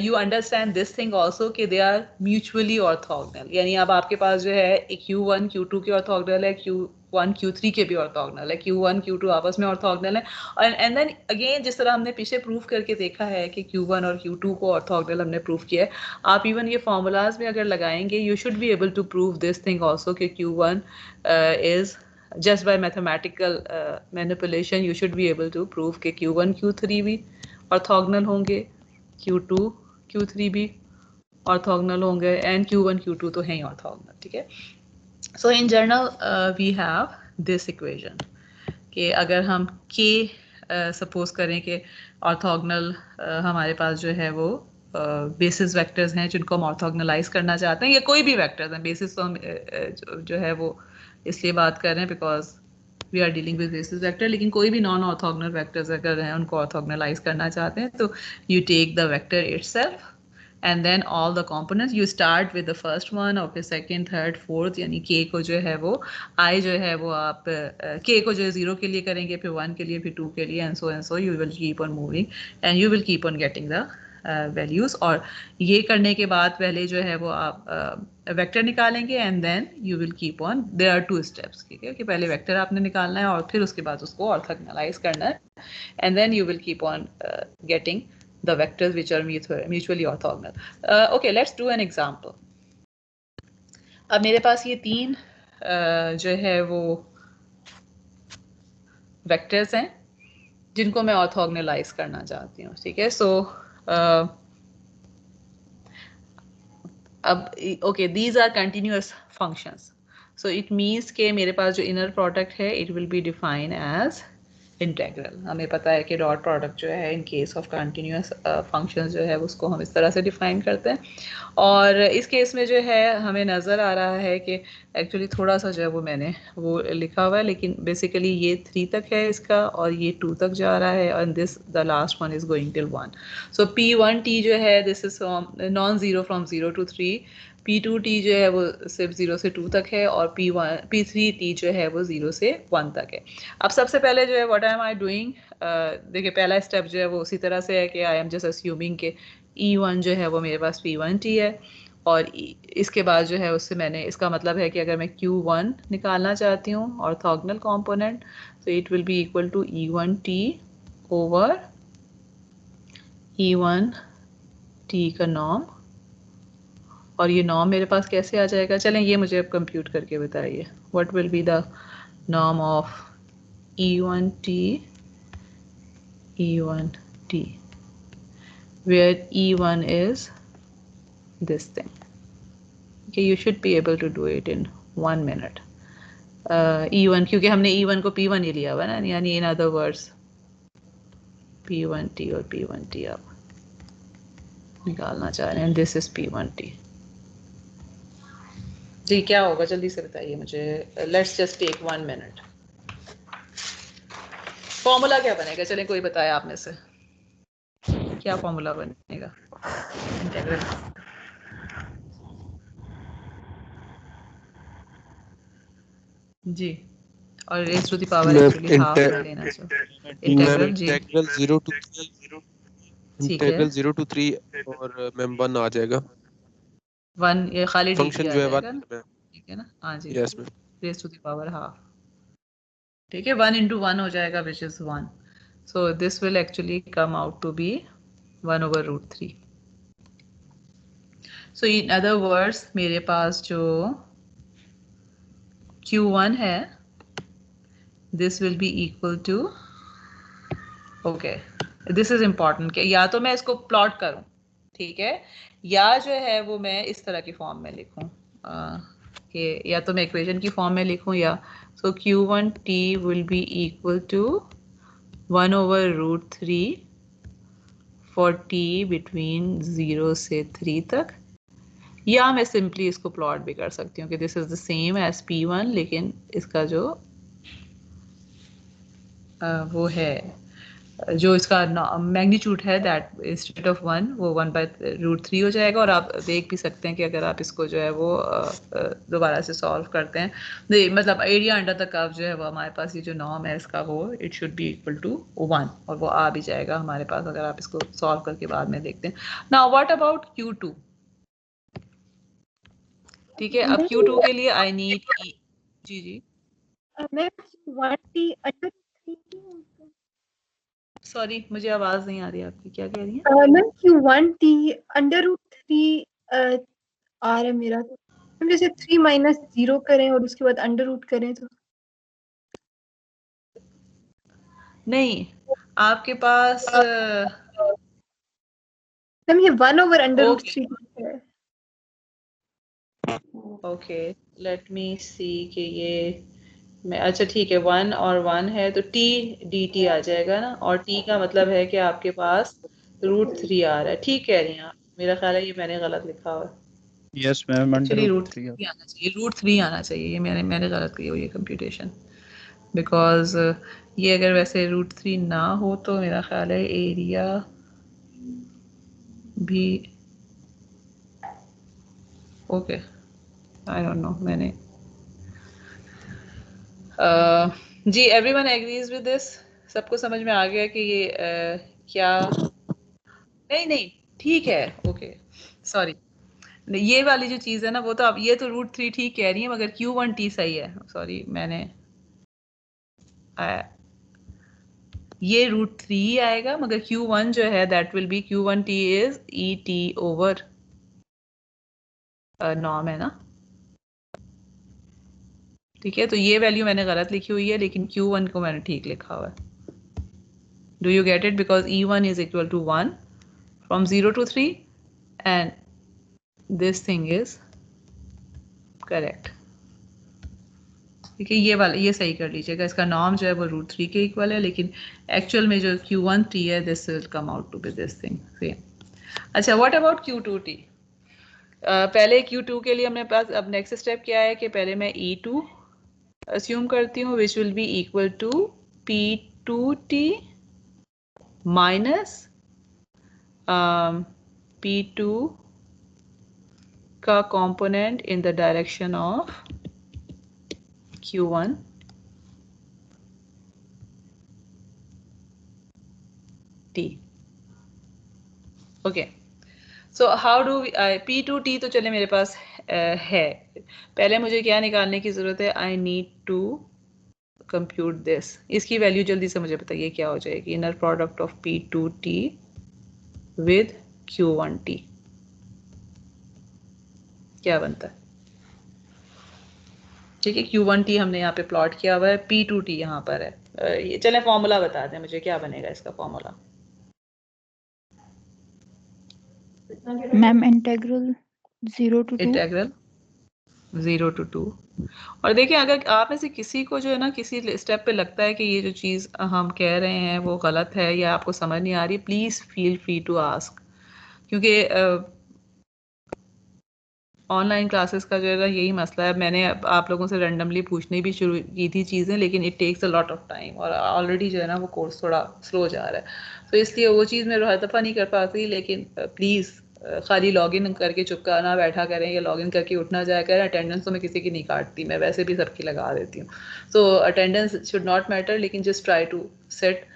you understand this thing also कि they are mutually orthogonal. यानी अब आपके पास जो है Q1 Q2 के orthogonal है, Q1 Q3 के भी orthogonal है, Q1 Q2 आपस में orthogonal है. और and then again जिस तरह हमने पीछे प्रूफ करके देखा है कि Q1 और Q2 को orthogonal हमने प्रूफ किया है, आप इवन ये फॉर्मूलाज में अगर लगाएंगे you should be able to prove this thing also कि Q1 is just by mathematical manipulation you should be able to prove कि Q1 Q3 भी orthogonal होंगे, Q2 Q3 भी ऑर्थोगोनल होंगे एंड Q1 Q2 तो हैं ही ऑर्थोगोनल, ठीक है. So in general we have this equation कि अगर हम K सपोज करें कि ऑर्थोगोनल हमारे पास जो है वो बेसिस वेक्टर्स हैं जिनको हम ऑर्थोगोनलाइज करना चाहते हैं, या कोई भी वेक्टर्स हैं. बेसिस तो हम जो है वो इसलिए बात कर रहे हैं because we are dealing with basis vector, लेकिन कोई भी नॉन ऑर्थोगोनल वेक्टर्स अगर हैं उनको ऑर्थोगोनलाइज करना चाहते हैं तो you take the vector itself and then all the components you start with the first one और फिर second third fourth, यानी k को जो है वो I जो है वो आप k को जो है 0 के लिए करेंगे, फिर 1 के लिए, फिर 2 के लिए, and so you will keep on moving and you will keep on getting the values. और ये करने के बाद पहले जो है वो आप वेक्टर निकालेंगे and then you will keep on, there are 2 steps, ठीक है, कि पहले वेक्टर आपने निकालना है और फिर उसके बाद उसको ऑर्थोगोनलाइज करना है and then you will keep on getting the vectors which are mutually orthogonal. Okay, let's do an example. अब मेरे पास ये 3 जो है वो vectors हैं जिनको मैं ऑर्थोगोनलाइज करना चाहती हूँ, ठीक है. सो अब okay, these are continuous functions, so it means कि मेरे पास जो inner product है it will be defined as integral. हमें पता है कि डॉट प्रोडक्ट जो है इन केस ऑफ कंटिन्यूअस फंक्शंस जो है उसको हम इस तरह से डिफाइन करते हैं. और इस केस में जो है हमें नज़र आ रहा है कि एक्चुअली थोड़ा सा जो है वो मैंने वो लिखा हुआ है, लेकिन बेसिकली ये 3 तक है इसका और ये 2 तक जा रहा है और this the last one is going till 1. So P1T जो है this is non zero from 0 to 3. P2T जो है वो सिर्फ 0 से 2 तक है और P3T जो है वो 0 से 1 तक है. अब सबसे पहले जो है व्हाट एम आई डूइंग, देखिए पहला स्टेप जो है वो उसी तरह से है कि आई एम जस्ट अस्यूमिंग कि E1 जो है वो मेरे पास P1T है और इसके बाद जो है उससे मैंने, इसका मतलब है कि अगर मैं Q1 निकालना चाहती हूँ ऑर्थोगोनल कंपोनेंट, तो it will be equal to E1T over E1T का नॉर्म. और ये नॉर्म मेरे पास कैसे आ जाएगा, चलें ये मुझे अब कंप्यूट करके बताइए. What will be the norm of E1T where E1 is this thing. Okay, you should be able to do it in 1 minute. E1 क्योंकि हमने E1 को P1 ही लिया हुआ ना, यानी in other words P1T और P1T आप निकालना चाह रहे हैं. This is P1T. जी क्या होगा जल्दी से बताइए मुझे. Let's just take 1 minute. Formula क्या बनेगा, चलें कोई बताए आप में से क्या फॉर्मूला बनेगा. इंटीग्रल जी, और raise to the power actually half कर लेना चाहिए इंटीग्रल जी, इंटीग्रल 0 टू 3 ठीक है। इंटीग्रल 0 टू 3 और मैम 1 आ जाएगा। 1 ये खाली dt फंक्शन आ जो है जाएगा 1 ना, में। ठीक है ना, हाँ जी, yes ma'am. Raise to the power half, ठीक है। 1 into 1 हो जाएगा which is 1, so this will actually come out to be 1/√3। So in other words मेरे पास जो Q1 है this will be equal to, okay this is important कि या तो मैं इसको प्लॉट करूं, ठीक है, या जो है वो मैं इस तरह की फॉर्म में लिखूं कि या तो मैं इक्वेशन की फॉर्म में लिखूं या, so Q1t will be equal to 1/√3 for t between 0 से 3 तक, या मैं सिंपली इसको प्लॉट भी कर सकती हूँ कि this is the same as P1, लेकिन इसका जो वो है जो इसका मैग्नीट्यूड है दैट इंस्टेड ऑफ 1 वो 1/√3 हो जाएगा। और आप देख भी सकते हैं कि अगर आप इसको जो है वो दोबारा से सॉल्व करते हैं, मतलब एरिया अंडर द कर्व जो है वो हमारे पास ये जो नॉर्म है इसका वो it should be equal to 1, और वो आ भी जाएगा हमारे पास अगर आप इसको सॉल्व करके बाद में देखते हैं। नाउ व्हाट अबाउट Q2, ठीक है, अब Q2 के लिए आई नीड जी जी मैम Q1t अंडर सॉरी मुझे आवाज नहीं आ रही आपकी, क्या कह रही हैं? मैम Q1t √3 आ रहा है मेरा, तो हम जैसे 3 - 0 करें और उसके बाद अंडर रूट करें तो नहीं, आपके पास मैम ये 1/√3 है। ओके लेट मी सी कि ये मैं, अच्छा ठीक है 1 और 1 है तो t dt आ जाएगा ना, और t का मतलब है कि आपके पास √3 आ रहा है, ठीक कह रही हैं आप, मेरा ख्याल है ये मैंने गलत लिखा हुआ है, यस मैम, एक्चुअली √3 √3 आना चाहिए, √3 आना चाहिए, ये मैंने गलत की हुई है कंप्यूटेशन, बिकॉज ये अगर वैसे √3 ना हो तो मेरा ख्याल है एरिया भी ओके आई डोंट नो मैंने जी एवरीवन एग्रीज विद दिस, सबको समझ में आ गया कि ये क्या, नहीं नहीं ठीक है, ओके सॉरी, ये वाली जो चीज है ना वो तो अब ये तो √3 ठीक कह रही है मगर Q1t सही है, सॉरी मैंने ये √3 आएगा मगर Q1 जो है that will B Q1t is ET over norm है ना, ठीक है, तो ये वैल्यू मैंने गलत लिखी हुई है लेकिन Q1 को मैंने ठीक लिखा हुआ है। Do you get it? Because E1 is equal to 1 from 0 to 3 and this thing is correct. ठीक है, ये वाला ये सही कर लीजिएगा, इसका नॉर्म जो है वो √3 के इक्वल है लेकिन एक्चुअल में जो Q1t है this will come out to be this thing same. अच्छा व्हाट अबाउट Q2t, पहले Q2 के लिए हमने पास अब नेक्स्ट स्टेप क्या है कि पहले मैं E2 अस्यूम करती हूँ which will be equal to P2t minus P2 का component in the direction of Q1 T, okay, so how do we P2T तो चले मेरे पास है, पहले मुझे क्या निकालने की जरूरत है, I need to compute this, इसकी वैल्यू जल्दी से मुझे बताइए क्या हो जाएगी, inner product of P2T with Q1T क्या बनता है, ठीक है, Q1T हमने यहाँ पे प्लॉट किया हुआ है, P2T यहाँ पर है, ये चले फॉर्मूला बता दें मुझे क्या बनेगा इसका formula. Ma'am integral 0 to 2 integral 0 to 2, और देखिए अगर आप में से किसी को जो है ना किसी स्टेप पे लगता है कि ये जो चीज़ हम कह रहे हैं वो गलत है या आपको समझ नहीं आ रही, please feel free to ask, क्योंकि ऑनलाइन क्लासेस का जो है ना यही मसला है, मैंने आप लोगों से रैंडमली पूछने भी शुरू की थी चीज़ें लेकिन it takes a lot of time और ऑलरेडी जो है ना वो कोर्स थोड़ा स्लो जा रहा है, तो इसलिए वो चीज़ मैं हर दफ़ा नहीं कर पाती, लेकिन प्लीज़ खाली लॉगिन करके चुपका बैठा करें या लॉगिन करके उठना जाया करें। अटेंडेंस तो मैं किसी की नहीं काटती, मैं वैसे भी सबकी लगा देती हूँ। So attendance should not matter, लेकिन just try to sit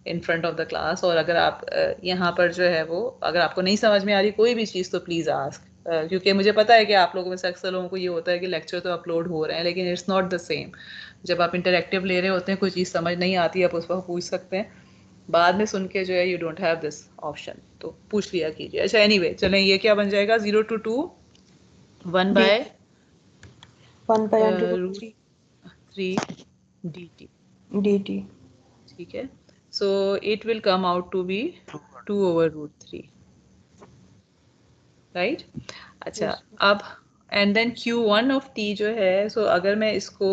in front of the class. और अगर आप यहाँ पर जो है वो, अगर आपको नहीं समझ में आ रही कोई भी चीज़ तो प्लीज़ आस्क, क्योंकि मुझे पता है कि आप लोगों में से अक्सर लोगों को ये होता है कि लेक्चर तो अपलोड हो रहे हैं, लेकिन इट्स नॉट द सेम। जब आप इंटरेक्टिव ले रहे होते हैं, कोई चीज़ समझ नहीं आती, आप उस पर पूछ सकते हैं। बाद में सुन के जो है you don't have this option, तो पूछ लिया कीजिए। अच्छा एनीवे, चलें, ये क्या बन जाएगा? 0 to 2 1 by √3 3 dt, ठीक है। So it will come out to be 2/√3, right. अच्छा, अब and then q1 of t जो है, सो अगर मैं इसको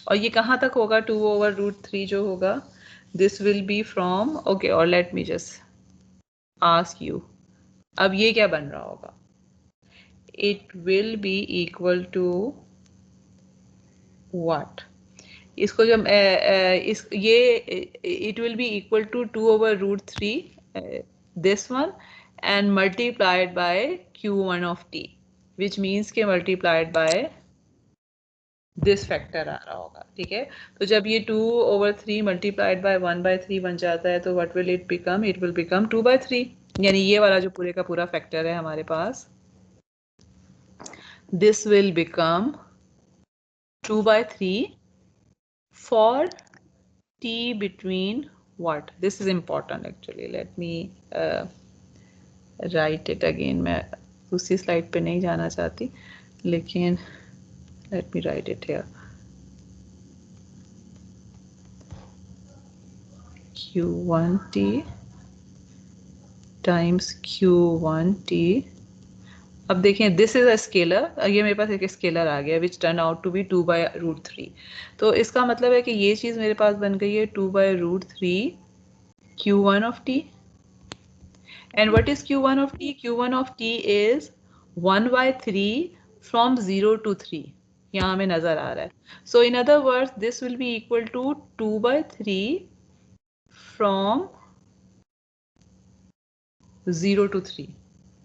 और ये कहाँ तक होगा? 2/√3 जो होगा, this will be from, okay, और let me just ask you, अब ये क्या बन रहा होगा? It will be equal to what? इसको जब इस ये it will be equal to 2/√3 this one and multiplied by q1 of t, which means के मल्टीप्लाइड बाय दिस फैक्टर आ रहा होगा, ठीक है। तो जब ये 2/3 मल्टीप्लाइड बाय 1/3 बन जाता है, तो what will it become? It will become 2/3, यानी ये वाला जो पूरे का पूरा फैक्टर है हमारे पास, this will become 2/3 for t between what? This is important actually. Let me write it again. मैं उसी स्लाइड पे नहीं जाना चाहती, लेकिन let me write it here. q1t times q1t. अब देखें, दिस इज अ स्केलर, ये मेरे पास एक स्केलर आ गया which turn out to be 2/√3। तो इसका मतलब है कि ये चीज़ मेरे पास बन गई है 2/√3 q1 of t। And what is q1 of t? q1 of t is 1/3 from 0 to 3, यहाँ हमें नजर आ रहा है। So in other words this will be equal to 2/3 from 0 to 3,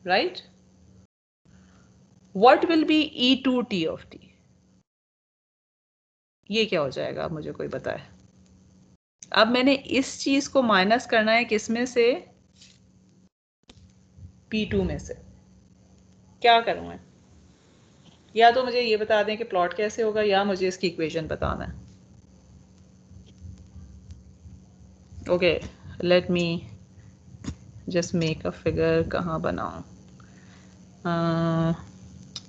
right? What will be E2t of t? ये क्या हो जाएगा? अब मुझे कोई बताए। अब मैंने इस चीज को माइनस करना है, किसमें से? P2 में से। क्या करूं मैं? या तो मुझे ये बता दें कि प्लॉट कैसे होगा, या मुझे इसकी इक्वेशन बताना है। Okay, let me just make a figure. कहाँ बनाऊं?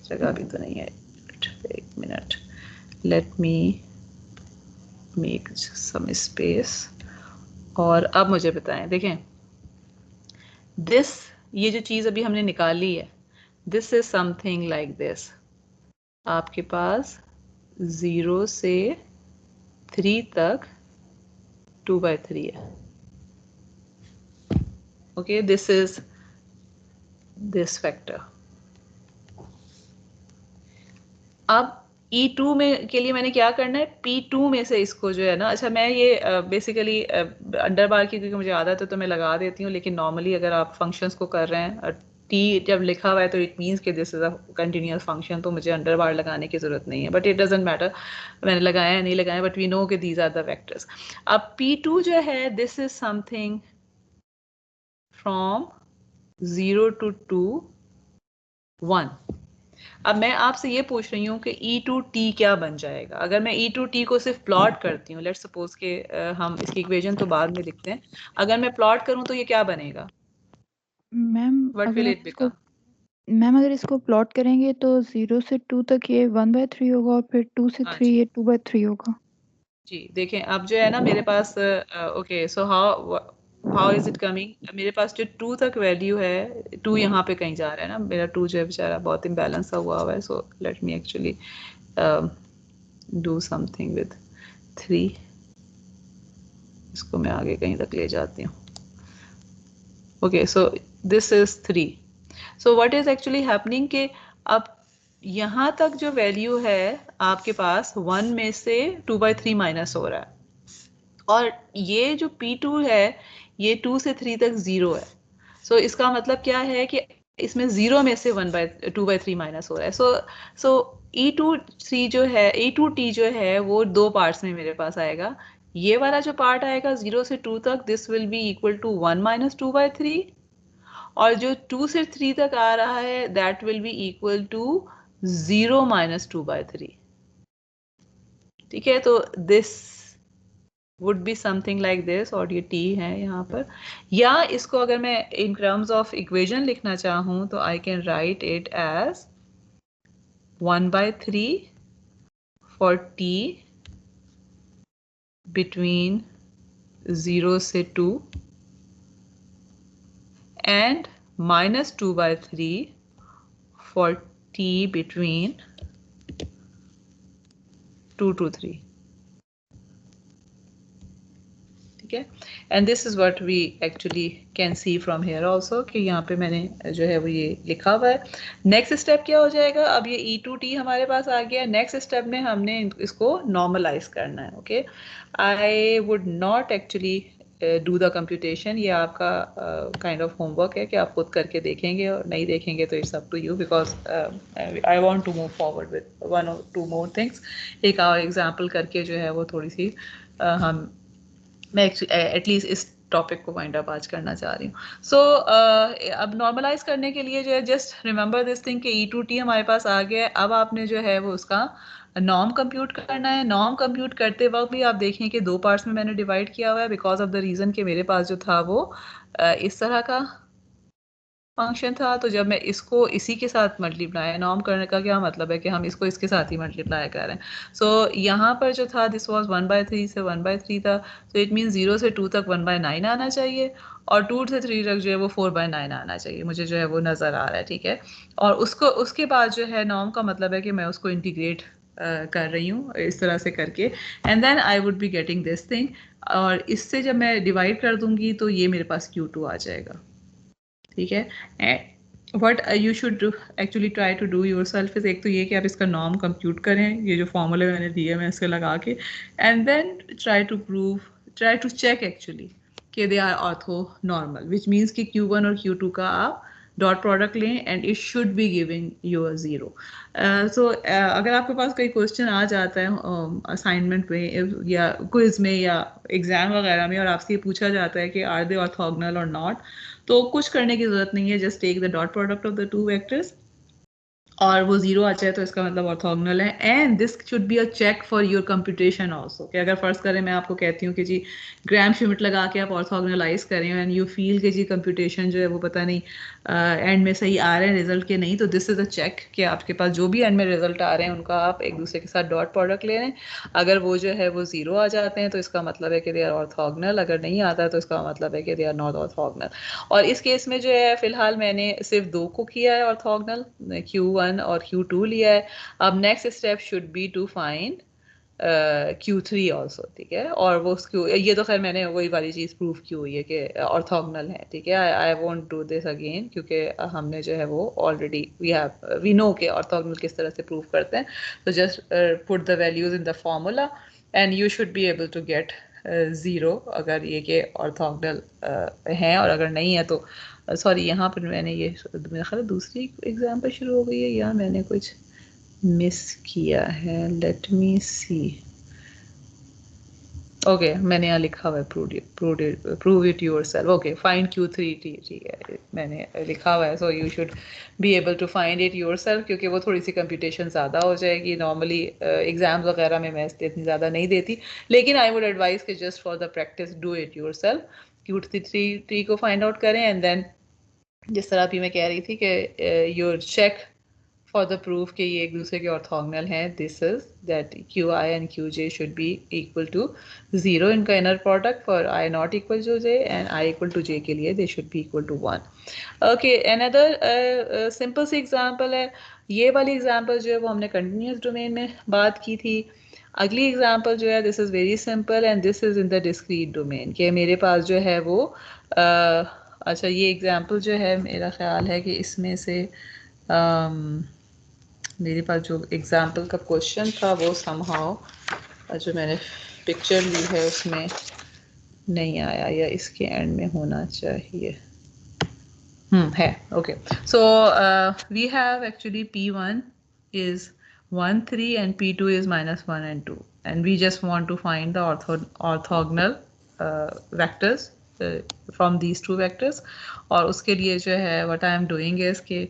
जगह भी तो नहीं है, एक minute, let me make some space. और अब मुझे बताएं, देखें, दिस, ये जो चीज़ अभी हमने निकाली है, this is something like this. आपके पास 0 से 3 तक 2/3 है। Okay, this is this factor. अब E2 में के लिए मैंने क्या करना है? P2 में से इसको जो है ना, अच्छा मैं ये बेसिकली अंडर बार की क्योंकि मुझे आदत है तो मैं लगा देती हूँ, लेकिन नॉर्मली अगर आप फंक्शंस को कर रहे हैं, T जब लिखा हुआ है तो इट मीन्स कि this is a continuous function, तो मुझे अंडर बार लगाने की जरूरत नहीं है, बट इट डजंट मैटर मैंने लगाया या नहीं लगाया, बट वी नो कि दीज आर द वेक्टर्स। अब P2 जो है, this is something from 0 to 2 1। अब मैं आपसे ये पूछ रही हूँ कि E2t क्या बन जाएगा? अगर मैं E2t को सिर्फ प्लॉट करती हूँ, लेट्स सपोज के हम इसकी इक्वेशन तो बाद में लिखते हैं, अगर मैं प्लॉट करूँ तो ये क्या बनेगा? Ma'am what will it become? अगर इसको प्लॉट करेंगे तो 0 से 2 तक ये 1/3 होगा, और फिर 2 से 3 ये 2/3 होगा। जी देखें, अब जो है ना मेरे पास, okay, so how is it coming? मेरे पास जो 2 तक वैल्यू है, 2 यहाँ पे कहीं जा रहा है ना, मेरा 2 जो है बेचारा बहुत इम्बैलेंस हुआ है। So let me actually do something with 3, इसको मैं आगे कहीं तक ले जाती हूँ। Okay, so this is 3। So what is actually happening कि अब यहाँ तक जो वैल्यू है आपके पास 1 में से 2/3 माइनस हो रहा है, और ये जो P2 है ये 2 से 3 तक 0 है। सो इसका मतलब क्या है कि इसमें 0 में से 2/3 माइनस हो रहा है। सो E2T जो है वो 2 पार्ट्स में मेरे पास आएगा। ये वाला जो पार्ट आएगा 0 से 2 तक, this will be equal to 1 minus 2/3, और जो 2 से 3 तक आ रहा है that will be equal to 0 minus 2/3। ठीक है, तो this would be something like this, और ये t है यहाँ पर। या इसको अगर मैं in terms of equation लिखना चाहूँ तो I can write it as 1/3 for t between 0 से 2 and minus 2/3 for t between 2 to 3। ठीक है, and this is what we actually can see from here also, कि यहाँ पे मैंने जो है वो ये लिखा हुआ है। नेक्स्ट स्टेप क्या हो जाएगा, अब ये E2T हमारे पास आ गया। नेक्स्ट स्टेप में हमने इसको नॉर्मलाइज करना है। Okay, I would not actually do the computation, ये आपका काइंड ऑफ होमवर्क है कि आप खुद करके देखेंगे, और नहीं देखेंगे तो it's up to you, because I want to move forward with 1 or 2 more things. एक और एग्जांपल करके जो है वो थोड़ी सी मैं एटलीस्ट इस टॉपिक को वाइंड अप आज करना चाह रही हूँ। सो अब नॉर्मलाइज करने के लिए जो है, जस्ट रिमेंबर दिस थिंग कि E2T हमारे पास आ गया है। अब आपने जो है वो उसका नॉर्म कंप्यूट करना है। नॉर्म कंप्यूट करते वक्त भी आप देखें कि 2 पार्ट्स में मैंने डिवाइड किया हुआ है, बिकॉज ऑफ द रीज़न कि मेरे पास जो था वो इस तरह का फंक्शन था। तो जब मैं इसको इसी के साथ मल्टीप्लाई, नॉर्म करने का क्या मतलब है कि हम इसको इसके साथ ही मल्टीप्लाई कर रहे हैं। सो यहाँ पर जो था दिस वाज 1/3 से 1/3 था, तो इट मीन 0 से 2 तक 1/9 आना चाहिए, और 2 से 3 तक जो है वो 4/9 आना चाहिए। मुझे जो है वो नज़र आ रहा है। ठीक है, और उसके बाद जो है नॉर्म का मतलब है कि मैं उसको इंटीग्रेट कर रही हूँ इस तरह से करके, and then I would be getting this thing. और इससे जब मैं डिवाइड कर दूंगी तो ये मेरे पास Q2 आ जाएगा। ठीक है, what you should actually try to do yourself is, एक तो ये कि आप इसका नॉर्म कंप्यूट करें, ये जो फॉर्मूले मैंने दिए मैं इसके लगा के, and then try to check actually कि they are orthonormal, which means कि Q1 और Q2 का आप डॉट प्रोडक्ट लें and it should be giving you a 0। So अगर आपके पास कोई क्वेश्चन आ जाता है असाइनमेंट में या क्विज में या एग्जाम वगैरह में, और आपसे ये पूछा जाता है कि आर दे ऑर्थोगोनल और नॉट, तो कुछ करने की जरूरत नहीं है, just take the dot product of the 2 vectors, और वो 0 आ जाए तो इसका मतलब ऑर्थोगोनल है। And this should be a check for your computation also, कि अगर फर्स्ट करें मैं आपको कहती हूँ कि जी ग्राम श्मिट लगा के आप ऑर्थोगोनलाइज करें एंड यू फील कि जी कंप्यूटेशन जो है वो पता नहीं एंड में सही आ रहे हैं रिजल्ट के नहीं, तो दिस इज अ चेक कि आपके पास जो भी एंड में रिजल्ट आ रहे हैं उनका आप एक दूसरे के साथ डॉट प्रोडक्ट ले रहे हैं। अगर वो जो है वो 0 आ जाते हैं तो इसका मतलब है कि दे आर ऑर्थोगोनल, अगर नहीं आता है तो इसका मतलब है कि दे आर नॉट ऑर्थोगोनल। और इस केस में जो है फिलहाल मैंने सिर्फ 2 को किया है ऑर्थोगोनल, Q1 और Q2 लिया है। अब next step should be to find Q3 also. ठीक है, और वो ये तो खैर मैंने वही वाली चीज़ प्रूव की हुई है कि ऑर्थोगोनल है। ठीक है, I won't do this again, क्योंकि हमने जो है वो ऑलरेडी वी नो के ऑर्थोगोनल किस तरह से प्रूव करते हैं। तो just put the values in the formula and you should be able to get 0 अगर ये के ऑर्थोगोनल हैं, और अगर नहीं है तो सॉरी यहाँ पर मैंने ये मेरा ख्याल दूसरी एग्जाम्पल शुरू हो गई है या मैंने कुछ मिस किया है, लेट मी सी। ओके, मैंने यहाँ लिखा हुआ है prove it yourself. Okay, find Q3, ठीक है मैंने लिखा हुआ है, so you should be able to find it yourself, क्योंकि वो थोड़ी सी कंप्यूटेशन ज़्यादा हो जाएगी। नॉर्मली एग्जाम्स वगैरह में मैं इतनी ज़्यादा नहीं देती, लेकिन आई वुड एडवाइस कि just for the practice do it yourself. Q3 को फाइंड आउट करें, एंड देन जिस तरह अभी मैं कह रही थी कि your check for the proof कि ये एक दूसरे के ऑर्थोगोनल हैं, this is that QI and QJ should be equal to 0 इनका inner product for I not equal to J, and I equal to J के लिए they should be equal to 1। Okay, another simple see example है, ये वाली example जो है वो हमने कंटिन्यूस डोमेन में बात की थी। अगली एग्जांपल जो है this is very simple and this is in the discrete domain, कि मेरे पास जो है वो अच्छा ये एग्जांपल जो है मेरा ख्याल है कि इसमें से मेरे पास जो एग्जाम्पल का क्वेश्चन था वो समहाउ जो मैंने पिक्चर ली है उसमें नहीं आया या इसके एंड में होना चाहिए। है okay. So we have actually P1 is 1 3 and P2 is -1 and 2 and we just want to find the orthogonal vectors from these two vectors। और उसके लिए जो है what I am doing is कि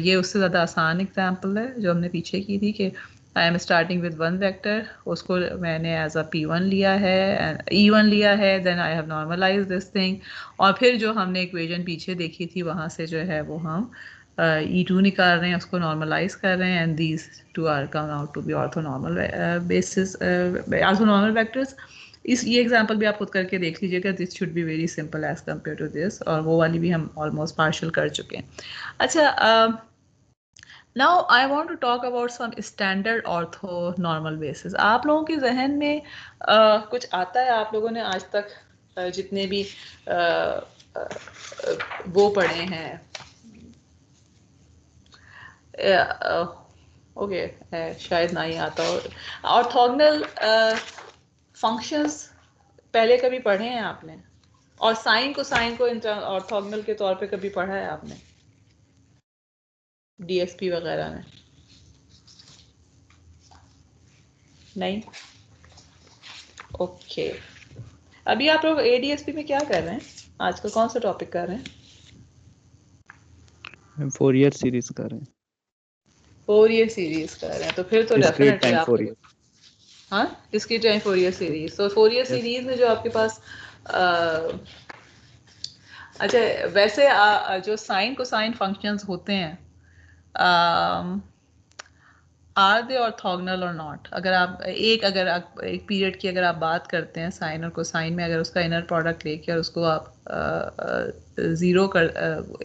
ये उससे ज़्यादा आसान एग्जाम्पल है जो हमने पीछे की थी कि I am starting with one vector, उसको मैंने एज अ P1 लिया है, E1 लिया है, then I have normalise this thing, और फिर जो हमने इक्वेशन पीछे देखी थी वहाँ से जो है वो हम E2 निकाल रहे हैं, उसको नॉर्मलाइज कर रहे हैं, and these two are come out to be orthonormal basis orthonormal vectors. ये एग्जांपल भी आप खुद करके देख लीजिएगा, this should be very simple as compare to this, और वो वाली भी हम ऑलमोस्ट पार्शियल कर चुके हैं। अच्छा, Now I want to talk about some standard orthonormal basis। आप लोगों के जहन में कुछ आता है? आप लोगों ने आज तक जितने भी वो पढ़े हैं, ओके शायद ना ही आता हो, ऑर्थोगोनल फंक्शंस पहले कभी पढ़े हैं आपने? और साइन कोसाइन को ऑर्थोगोनल के तौर पे कभी पढ़ा है आपने DSP वगैरह में? नहीं? ओके। अभी आप लोग ADSP में क्या कर रहे हैं? आजकल कौन सा टॉपिक कर रहे हैं? फोरियर सीरीज कर रहे हैं। फोरियर सीरीज कर रहे हैं, तो फिर तो डेफिनेटली आप हाँ इसकी टाइम फोरियर सीरीज। तो फोरियर सीरीज में जो आपके पास अच्छा वैसे जो साइन कोसाइन फंक्शंस होते हैं, आर दे ऑर्थोगोनल और नॉट? अगर आप एक पीरियड की अगर आप बात करते हैं साइन और कोसाइन में, अगर उसका इनर प्रोडक्ट लेके और उसको आप ज़ीरो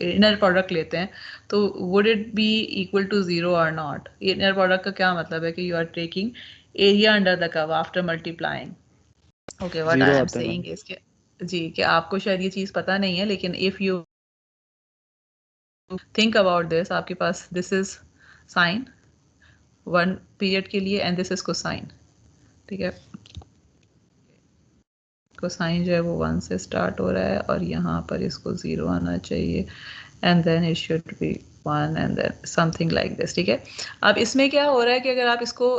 इनर प्रोडक्ट लेते हैं, तो would it be equal to 0 और नॉट? इनर प्रोडक्ट का क्या मतलब है कि you are taking area under the curve after multiplying. Okay, what I am saying is कि जी कि आपको शायद ये चीज़ पता नहीं है, लेकिन if you think about this, आपके पास this is sine one period के लिए एंड दिस इज कोसाइन, ठीक है? कोसाइन जो है वो 1 से स्टार्ट हो रहा है और यहाँ पर इसको 0 आना चाहिए, and then it should be 1 and then something like this, ठीक है? अब इसमें क्या हो रहा है कि अगर आप इसको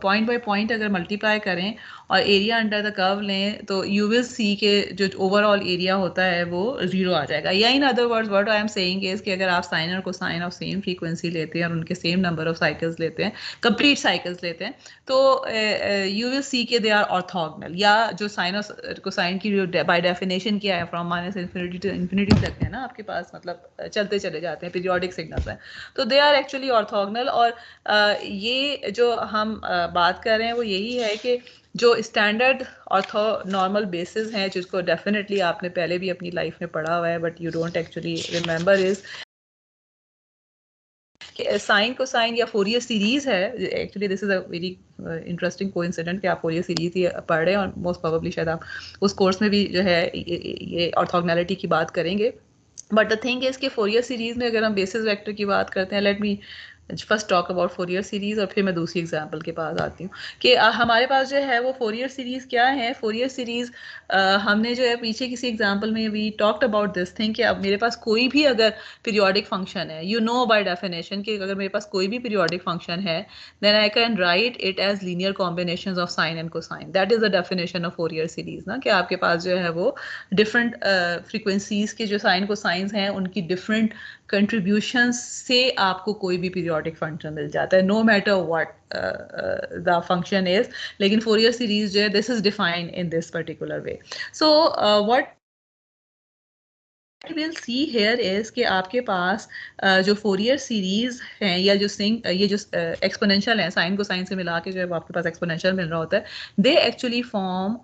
पॉइंट बाय पॉइंट अगर मल्टीप्लाई करें और एरिया अंडर द कर्व लें, तो यू विल सी के जो ओवरऑल एरिया होता है वो 0 आ जाएगा। या इन other words what I am saying is कि अगर आप साइन और कोसाइन ऑफ सेम फ्रीक्वेंसी लेते हैं और उनके सेम नंबर ऑफ साइकिल्स लेते हैं, कंप्लीट साइकिल्स लेते हैं, तो यू विल सी के दे आर ऑर्थोगोनल। या जो साइन और कोसाइन की जो बाय डेफिनेशन क्या है, फ्रॉम -इन्फिनिटी टू इन्फिनिटी तक है ना आपके पास, मतलब चलते चले जाते हैं, पीरियोडिक सिग्नल्स हैं, तो दे आर एक्चुअली ऑर्थोगोनल। और ये जो हम बात कर रहे हैं वो यही है कि जो स्टैंडर्ड ऑर्थोनॉर्मल बेसिस हैं, जिसको डेफिनेटली आपने पहले भी अपनी लाइफ में पढ़ा हुआ है but you don't actually remember, is sine cosine या फोरियर सीरीज है। Actually this is a very interesting coincident कि आप फोरियर सीरीज ही पढ़ रहे हैं, और मोस्ट प्रोबेबली शायद आप उस कोर्स में भी जो है ये ऑर्थोगोनैलिटी की बात करेंगे। बट द थिंग इज कि फोरियर सीरीज में अगर हम बेसिस वेक्टर की बात करते हैं, let me first talk about Fourier series, और फिर मैं दूसरी एग्जांपल के पास आती हूँ कि हमारे पास जो है वो फोरियर सीरीज क्या है। फोरियर सीरीज हमने जो है पीछे किसी एग्जांपल में we talked about this thing कि अब मेरे पास कोई भी अगर पीरियोडिक फंक्शन है, यू नो बाय डेफिनेशन कि अगर मेरे पास कोई भी पीरियोडिक फंक्शन है, then I can write it as linear combinations of sine and cosine. That is the definition of Fourier series ना, कि आपके पास जो है वो डिफरेंट फ्रीक्वेंसीज के जो साइन कोसाइंस हैं उनकी डिफरेंट कंट्रीब्यूशंस से आपको कोई भी पीरियोडिक फंक्शन मिल जाता है, no matter what the function is. लेकिन फोरियर सीरीज जो है this is defined in this particular way. So what will see here is कि आपके पास जो फोरियर सीरीज हैं या जो ये जो एक्सपोनेंशियल है, साइन को साइन से मिला के जो है आपके पास एक्सपोनेंशियल मिल रहा होता है, they actually form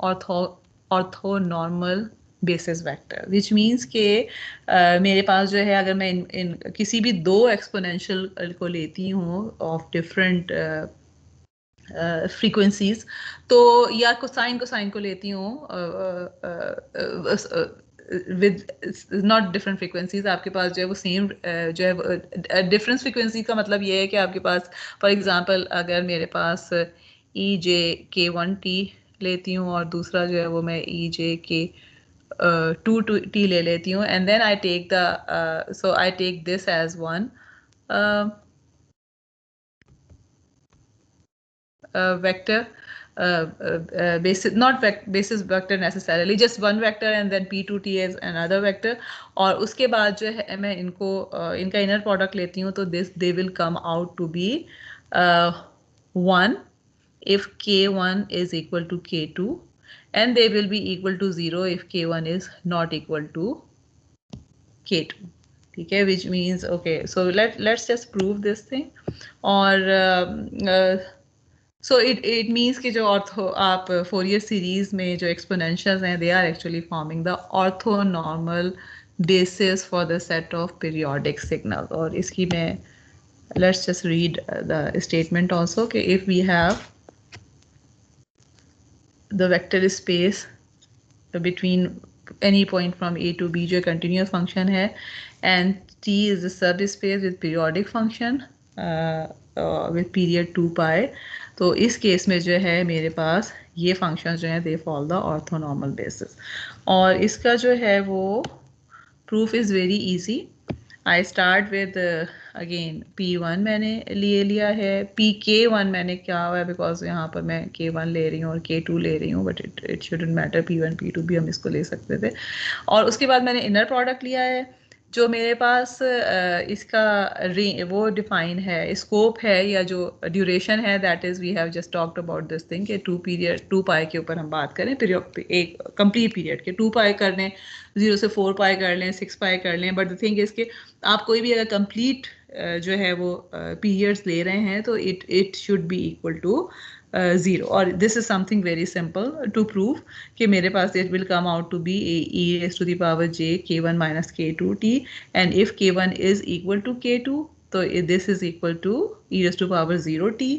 orthonormal basis vector, which means के मेरे पास जो है अगर मैं इन किसी भी दो एक्सपोनेंशियल को लेती हूँ ऑफ डिफरेंट फ्रीक्वेंसीज, तो या कोसाइन को लेती हूँ विद नॉट डिफरेंट फ्रीक्वेंसीज, आपके पास जो है वो सेम जो है डिफरेंस फ्रीक्वेंसी का मतलब ये है कि आपके पास फॉर एग्जांपल अगर मेरे पास EJK1T लेती हूँ और दूसरा जो है वो मैं ई जे के 2t ले लेती हूँ, and then I take the so I take this as one vector, basis, not basis vector necessarily, just one vector and then p2t is another vector. और उसके बाद जो है मैं इनको इनका इनर प्रोडक्ट लेती हूँ, तो this they will come out to be 1 if k1 is equal to k2, and they will be equal to 0 if k1 is not equal to k2. ठीक है, which means okay, so let's just prove this thing. और so it means कि जो ortho आप Fourier series में जो exponentials हैं, they are actually forming the orthonormal basis for the set of periodic signal. और इसकी मैं let's just read the statement also कि if we have the vector space between any point from a to b जो continuous function है, and t is the subspace with periodic function with period 2 pi. तो इस case में जो है मेरे पास ये फंक्शन जो है they follow the orthonormal basis. और इसका जो है वो proof is very easy. I start with again p1 मैंने लिया है, pk1 मैंने क्या हुआ है बिकॉज यहाँ पर मैं k1 ले रही हूँ और k2 ले रही हूँ, but it shouldn't matter, p1 p2 भी हम इसको ले सकते थे. और उसके बाद मैंने इनर प्रोडक्ट लिया है, जो मेरे पास इसका वो डिफाइन है, स्कोप है या जो ड्यूरेशन है, that is we have just talked about this thing कि 2 पाई के ऊपर हम बात करें, पीरियड एक कंप्लीट पीरियड के 2 पाई कर लें, 0 से 4 पाई कर लें, 6 पाई कर लें. बट द थिंग इज़ कि आप कोई भी अगर कंप्लीट जो है वो पीरियड्स ले रहे हैं तो it should be equal to 0. और this is something very simple to prove कि मेरे पास it will come out to be e raised to the power j k1 minus k2t, and if k1 is equal to k2, so this is equal to e raised to power 0t,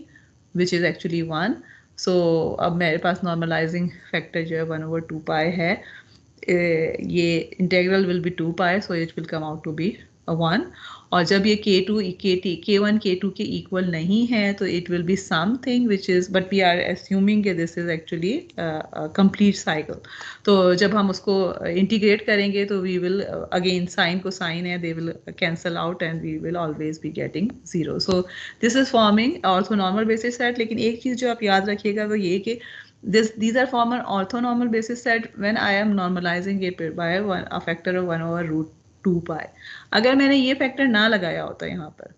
which is actually 1. so अब मेरे पास normalising factor जो है 1/2 pi है, ये integral will be 2 pi, so it will come out to be 1. और जब ये k1 k2 के इक्वल नहीं है तो it will be something which is, but we are assuming कि this is actually complete cycle. तो जब हम उसको इंटीग्रेट करेंगे तो वी विल अगेन साइन को साइन है, they will cancel out and we will always be getting 0. So this is forming orthonormal basis set. लेकिन एक चीज़ जो आप याद रखिएगा वो ये कि these are form an orthonormal basis set when I am normalizing it by a factor of 1/√2 pi. अगर मैंने ये फैक्टर ना लगाया होता यहाँ पर,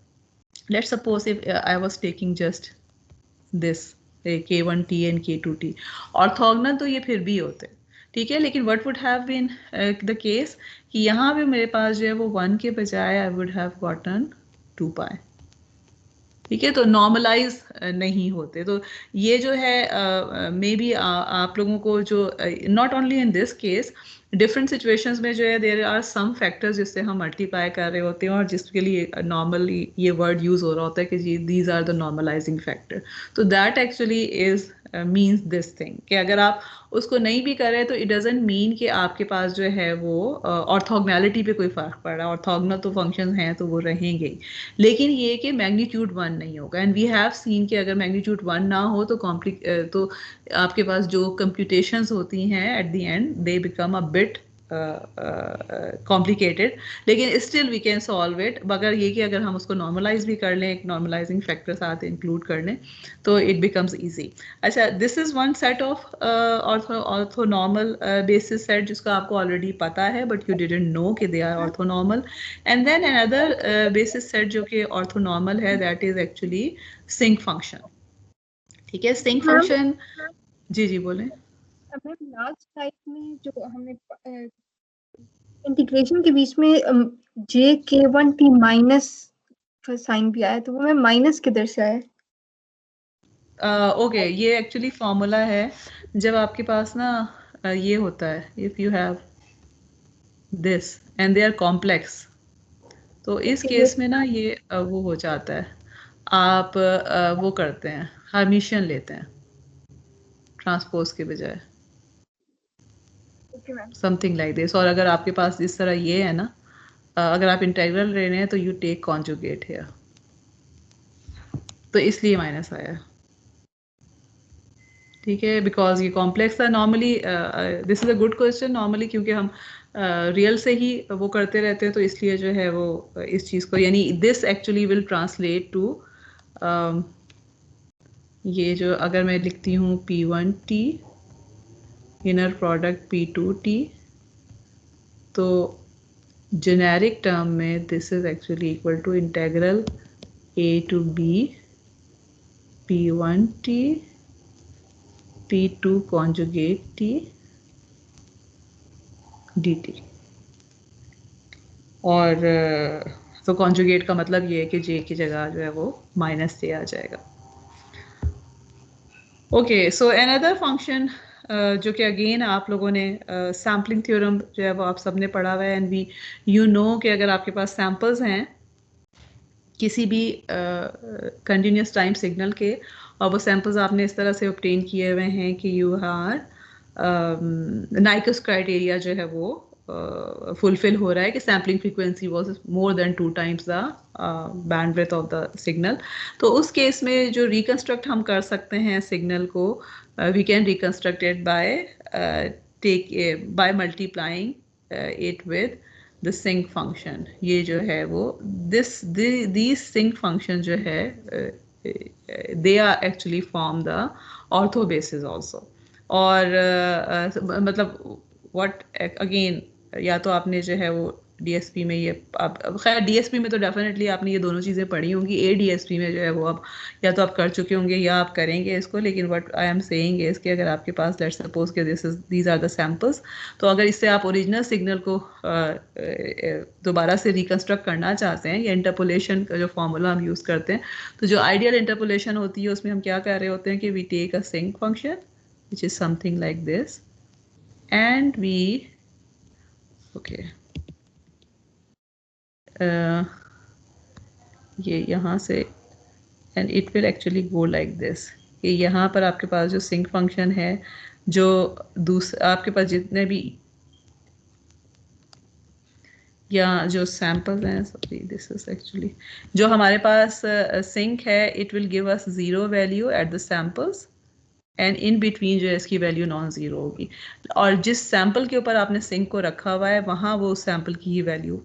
let's suppose if I was taking just this k1t and k2t, orthogonal तो ये फिर भी होते, ठीक है. लेकिन what would have been the case कि यहाँ पे मेरे पास जो है वो 1 के बजाय I would have gotten 2 pi. ठीक है, तो नॉर्मलाइज नहीं होते. तो ये जो है मे बी आप लोगों को जो not only in this case, different situations में जो है देयर आर सम फैक्टर्स जिससे हम मल्टीप्लाई कर रहे होते हैं और जिसके लिए नॉर्मली ये वर्ड यूज़ हो रहा होता है कि जी these are the normalising factor. तो that actually is means this thing कि अगर आप उसको नहीं भी करें तो इट डजेंट मीन कि आपके पास जो है वो ऑर्थोगोनैलिटी पे कोई फ़र्क पड़ रहा है. ऑर्थोगोनल तो फंक्शन हैं तो वो रहेंगे ही, लेकिन ये कि मैग्नीट्यूड 1 नहीं होगा. एंड वी हैव सीन कि अगर मैग्नीट्यूड 1 ना हो तो तो आपके पास जो कंप्यूटेशंस होती हैं at the end they become a bit complicated, लेकिन still we can solve it. मगर ये कि अगर हम उसको नॉर्मलाइज भी कर लें, एक नॉर्मलाइजिंग फैक्टर साथ इंक्लूड कर लें तो इट बिकम्स ईजी. अच्छा, this is one set of orthonormal basis set जिसको आपको ऑलरेडी पता है, बट यू डिडंट नो कि they are orthonormal. And then another basis set जो कि ऑर्थोनॉर्मल है, that is actually sinc function. ठीक है, सिंक फंक्शन. जी जी बोलें. मैम लास्ट स्लाइड में जो हमने इंटीग्रेशन के बीच में jk1t माइनस का साइन भी आया, तो वो मैं माइनस किधर से आया? ओके, ये एक्चुअली फॉर्मूला है जब आपके पास ना ये होता है, if you have this and they are complex, तो इस केस में ना ये वो हो जाता है, आप वो करते हैं, हर्मिशियन लेते हैं ट्रांसपोज के बजाय, समथिंग लाइक दिस. और अगर आपके पास इस तरह ये है ना, अगर आप इंटीग्रल ले रहे हैं तो यू टेक कॉन्जुगेट हियर, तो इसलिए माइनस आया. ठीक है, बिकॉज ये कॉम्प्लेक्स था। Normally this is a good question, normally क्योंकि हम रियल से ही वो करते रहते हैं, तो इसलिए जो है वो इस चीज़ को, यानी this actually will translate to ये जो अगर मैं लिखती हूँ P1T इनर प्रोडक्ट P2T, तो जेनेरिक टर्म में this is actually equal to integral A to B P1T P2 conjugate T dt। और तो कॉन्जुगेट का मतलब ये है कि J की जगह जो है वो माइनस J आ जाएगा। ओके, सो अनदर फंक्शन जो कि अगेन आप लोगों ने सैम्पलिंग थ्योरम जो है वो आप सबने पढ़ा हुआ है, एंड वी यू नो कि अगर आपके पास सैम्पल्स हैं किसी भी कंटिन्यूस टाइम सिग्नल के, और वो सैम्पल्स आपने इस तरह से ऑब्टेन किए हुए हैं कि यू आर नाइकस क्राइटेरिया जो है वो फुलफिल हो रहा है कि sampling frequency was more than 2 times the bandwidth of the signal, तो उस केस में जो रिकंस्ट्रक्ट हम कर सकते हैं सिग्नल को, we can reconstruct it by multiplying it with the sinc function. ये जो है वो these सिंक फंक्शन जो है they are actually form the ortho basis also। और मतलब what again, या तो आपने जो है वो डीएसपी में ये अब खैर डीएसपी में तो डेफिनेटली आपने ये दोनों चीज़ें पढ़ी होंगी, एडीएसपी में जो है वो अब या तो आप कर चुके होंगे या आप करेंगे इसको, लेकिन what I am saying is कि अगर आपके पास लेट्स सपोज कि दीज आर द सैम्पल्स, तो अगर इससे आप ओरिजिनल सिग्नल को दोबारा से रिकंस्ट्रक्ट करना चाहते हैं, या इंटरपोलेशन का जो फॉर्मूला हम यूज़ करते हैं, तो जो आइडियल इंटरपोलेशन होती है उसमें हम क्या कर रहे होते हैं कि we take a sinc function which is something like this and we okay ये यहाँ से and it will actually go like this कि यहाँ पर आपके पास जो सिंक फंक्शन है, जो दूसरा आपके पास जितने भी या जो सैम्पल्स हैं, सॉरी दिस इज एक्चुअली जो हमारे पास सिंक है, it will give us 0 value at the samples and in between जो है इसकी वैल्यू नॉन ज़ीरो होगी, और जिस सैम्पल के ऊपर आपने सिंक को रखा हुआ है वहाँ वो उस सैम्पल की ही वैल्यू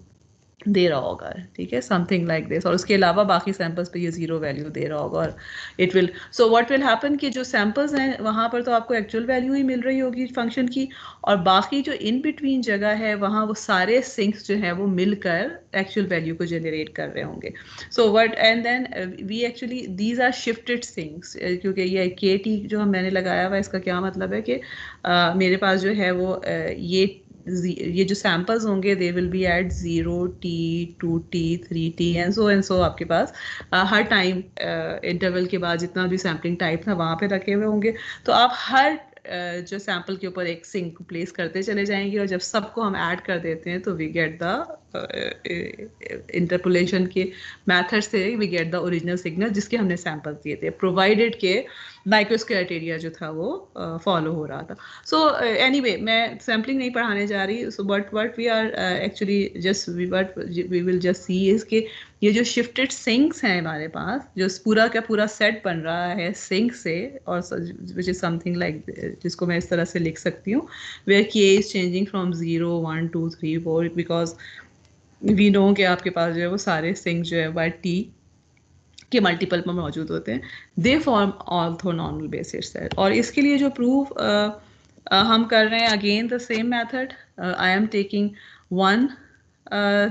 दे रहा होगा, ठीक है, समथिंग लाइक दिस, और उसके अलावा बाकी सैम्पल्स पे ये 0 वैल्यू दे रहा होगा। और it will so what will happen कि जो सैम्पल्स हैं वहाँ पर तो आपको एक्चुअल वैल्यू ही मिल रही होगी फंक्शन की, और बाकी जो इन बिटवीन जगह है वहाँ वो सारे सिंक्स जो है वो मिलकर एक्चुअल वैल्यू को जनरेट कर रहे होंगे। So what and then we actually these are shifted sincs, क्योंकि ये KT जो मैंने लगाया हुआ है इसका क्या मतलब है कि मेरे पास जो है वो ये जो सैम्पल्स होंगे they will be at 0T 2T 3T and so आपके पास हर टाइम इंटरवल के बाद जितना भी सैम्पलिंग टाइप था वहाँ पे रखे हुए होंगे, तो आप हर जो सैम्पल के ऊपर एक सिंक प्लेस करते चले जाएंगे, और जब सबको हम ऐड कर देते हैं तो वी गेट द इंटरपोलेशन के मेथड से we get the original signal जिसके हमने सैम्पल दिए थे, प्रोवाइडेड के नाइक्विस्ट क्राइटेरिया जो था वो फॉलो हो रहा था। सो एनीवे मैं सैम्पलिंग नहीं पढ़ाने जा रही, so but we are actually just we will just see is के ये जो शिफ्टेड सिंक्स हैं हमारे पास, जो पूरा का पूरा सेट बन रहा है सिंक से, और विच इज समथिंग लाइक जिसको मैं इस तरह से लिख सकती हूँ where K is changing from 0 1 2 3 4, because we know कि आपके पास जो है वो सारे सिंक जो है बाय T के मल्टीपल में मौजूद होते हैं, they form orthonormal basis set. और इसके लिए जो प्रूफ हम कर रहे हैं, again the same method, I am taking one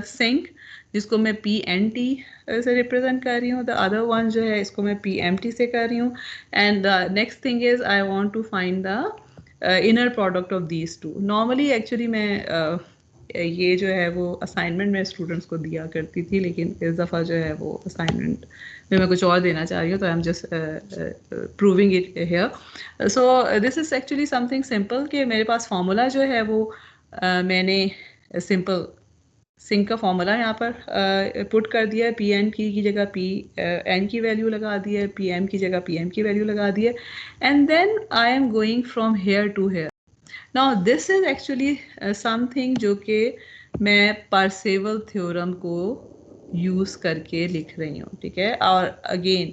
sinc जिसको मैं PNT से रिप्रेजेंट कर रही हूँ, द अदर वन जो है इसको मैं PMT से कर रही हूँ, and the next thing is I want to find the inner product of these two. Normally actually मैं ये जो है वो असाइनमेंट में स्टूडेंट्स को दिया करती थी, लेकिन इस दफ़ा जो है वो असाइनमेंट में मैं कुछ और देना चाह रही हूँ, तो आई am just proving it here. So this is actually something simple कि मेरे पास फार्मूला जो है वो मैंने सिंपल सिंक का फॉर्मूला यहाँ पर पुट कर दिया है, PN की जगह PN की वैल्यू लगा दी है, PM की जगह PM की वैल्यू लगा दी है, and then I am going from here to here. Now this is actually something जो कि मैं पार्सेवल थ्योरम को यूज़ करके लिख रही हूँ, ठीक है। और अगेन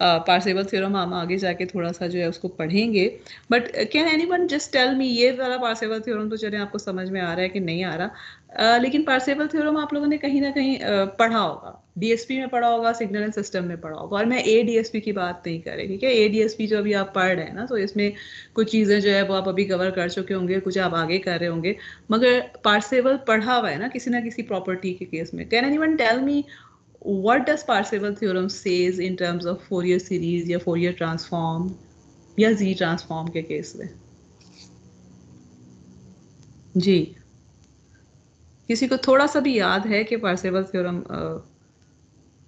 पार्सेवल थ्योरम हम आगे जाके थोड़ा सा जो है उसको पढ़ेंगे, but can anyone just tell me, ये वाला पार्सेवल थ्योरम तो चले आपको समझ में आ रहा है कि नहीं आ रहा, लेकिन पार्सेवल थ्योरम आप लोगों ने कहीं ना कहीं पढ़ा होगा, डीएसपी में पढ़ा होगा, सिग्नल एंड सिस्टम में पढ़ा होगा, और मैं एडीएसपी की बात नहीं कर रही, ठीक है। एडीएसपी जो अभी आप पढ़ रहे हैं ना, तो इसमें कुछ चीज़ें जो है वो आप अभी कवर कर चुके होंगे, कुछ आप आगे कर रहे होंगे, मगर पार्सेवल पढ़ा हुआ है ना किसी प्रॉपर्टी के केस में। Can anyone tell me what does Parseval theorem says in terms of Fourier series या Fourier transform या Z transform के केस में? जी, किसी को थोड़ा सा भी याद है कि पार्सेवल थ्योरम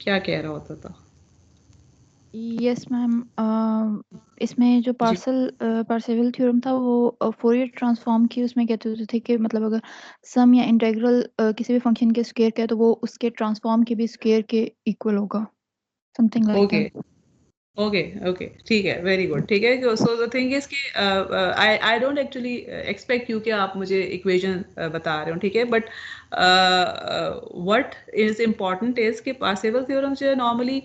क्या कह रहा होता था? यस मैम, इसमें जो पार्सेवल थ्योरम था वो फोरियर ट्रांसफॉर्म की उसमें कहते होते थे कि मतलब अगर सम या इंटीग्रल किसी भी फंक्शन के स्क्वायर का है तो वो उसके ट्रांसफॉर्म के भी स्क्वायर के इक्वल होगा, समथिंग लाइक दैट। ओके, ठीक है, वेरी गुड, ठीक है। सो द थिंग इज कि I don't actually expect you कि आप मुझे इक्वेशन बता रहे हो, ठीक है, but what is important is कि पार्सेवल थ्योरम जो है नॉर्मली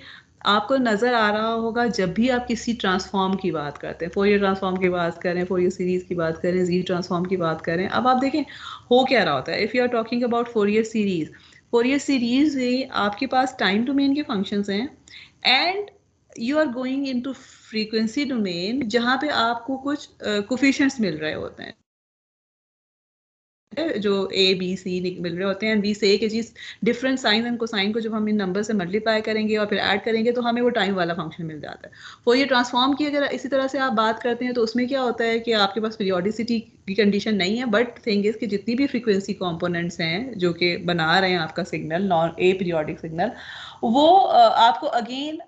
आपको नजर आ रहा होगा जब भी आप किसी ट्रांसफॉर्म की बात करते हैं, फोरियर ट्रांसफॉर्म की बात करें, फोरियर सीरीज की बात करें, जी ट्रांसफॉर्म की बात करें। अब आप देखें हो क्या रहा होता है, if you are talking about Fourier series में आपके पास टाइम डोमेन के फंक्शंस हैं and you are going into frequency domain जहां पे आपको कुछ कोफिशिएंट्स मिल रहे होते हैं, जो ए बी सी मिल रहे होते हैं, एंड वी से कि जी डिफरेंट साइन एंड कोसाइन को जब हम इन नंबर से मल्टीप्लाई करेंगे और फिर ऐड करेंगे तो हमें वो टाइम वाला फंक्शन मिल जाता है। फोरियर ट्रांसफॉर्म की अगर इसी तरह से आप बात करते हैं तो उसमें क्या होता है कि आपके पास पीरियोडिसिटी की कंडीशन नहीं है, बट थिंग इज कि जितनी भी फ्रीक्वेंसी कंपोनेंट्स हैं जो कि बना रहे हैं आपका signal, non A periodic signal, वो आपको अगेन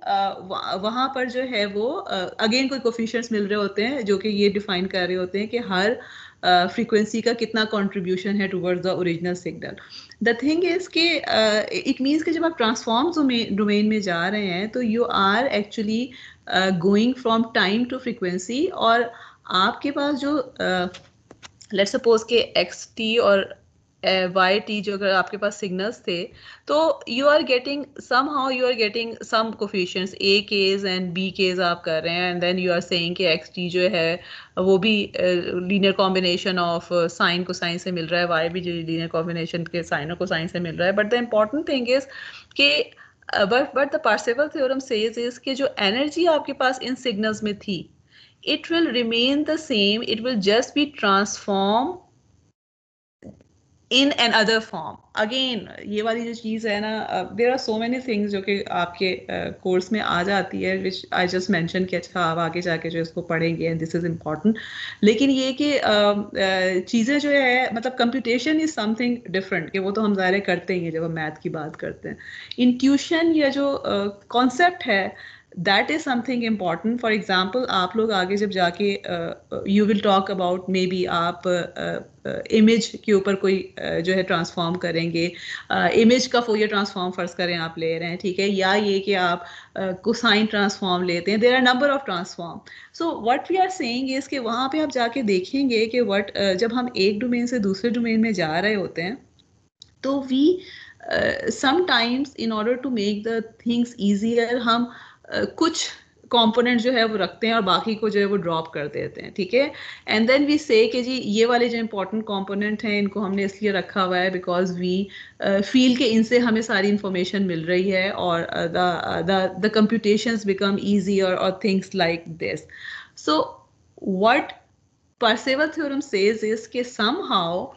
वहां पर जो है वो अगेन कोई कोफिशिएंट्स मिल रहे होते हैं जो कि ये डिफाइन कर रहे होते हैं कि हर फ्रीक्वेंसी का कितना कंट्रीब्यूशन है towards the original signal. The thing is कि इट मीन्स कि जब आप ट्रांसफॉर्म डोमेन में जा रहे हैं तो you are actually going from time to frequency, और आपके पास जो लेट्स सपोज के एक्स टी और वाई टी जो अगर आपके पास सिग्नल्स थे तो you are getting some coefficients a k's and b k's आप कर रहे हैं, and then you are saying कि एक्स टी जो है वो भी linear combination of sine cosine से मिल रहा है, वाई भी लीनियर कॉम्बिनेशन के साइन और कोसाइन से मिल रहा है। But the important thing is कि but the Parseval theorem says is कि जो एनर्जी आपके पास इन सिग्नल्स में थी it will remain the same, it will just be transformed in another form. Again ये वाली जो चीज़ है ना, there are so many things जो कि आपके कोर्स में आ जाती है which I just mentioned कि अच्छा आप आगे जाके जो इसको पढ़ेंगे and this is important, लेकिन ये कि चीज़ें जो है मतलब कंप्यूटेशन इज समथिंग डिफरेंट, कि वो तो हम ज़ाहिर करते ही हैं जब हम मैथ की बात करते हैं। इंट्यूशन या जो कॉन्सेप्ट है that is something important. For example आप लोग आगे जब जाके you will talk about may be आप इमेज के ऊपर कोई जो है ट्रांसफॉर्म करेंगे, इमेज का फोरियर ट्रांसफॉर्म फर्ज करें आप ले रहे हैं, ठीक है, या ये कि आप कोसाइन ट्रांसफॉर्म लेते हैं, there are number of transform. So what we are saying is कि वहाँ पे आप जाके देखेंगे कि जब हम एक डोमेन से दूसरे डोमेन में जा रहे होते हैं तो we sometimes in order to make the things easier हम कुछ कंपोनेंट जो है वो रखते हैं और बाकी को जो है वो ड्रॉप कर देते हैं, ठीक है। एंड देन वी से कि जी ये वाले जो इंपॉर्टेंट कंपोनेंट हैं इनको हमने इसलिए रखा हुआ है बिकॉज वी फील के इनसे हमें सारी इंफॉर्मेशन मिल रही है और द कंप्यूटेशंस बिकम ईजियर और things like this. So what Parseval theorem says is कि समहाउ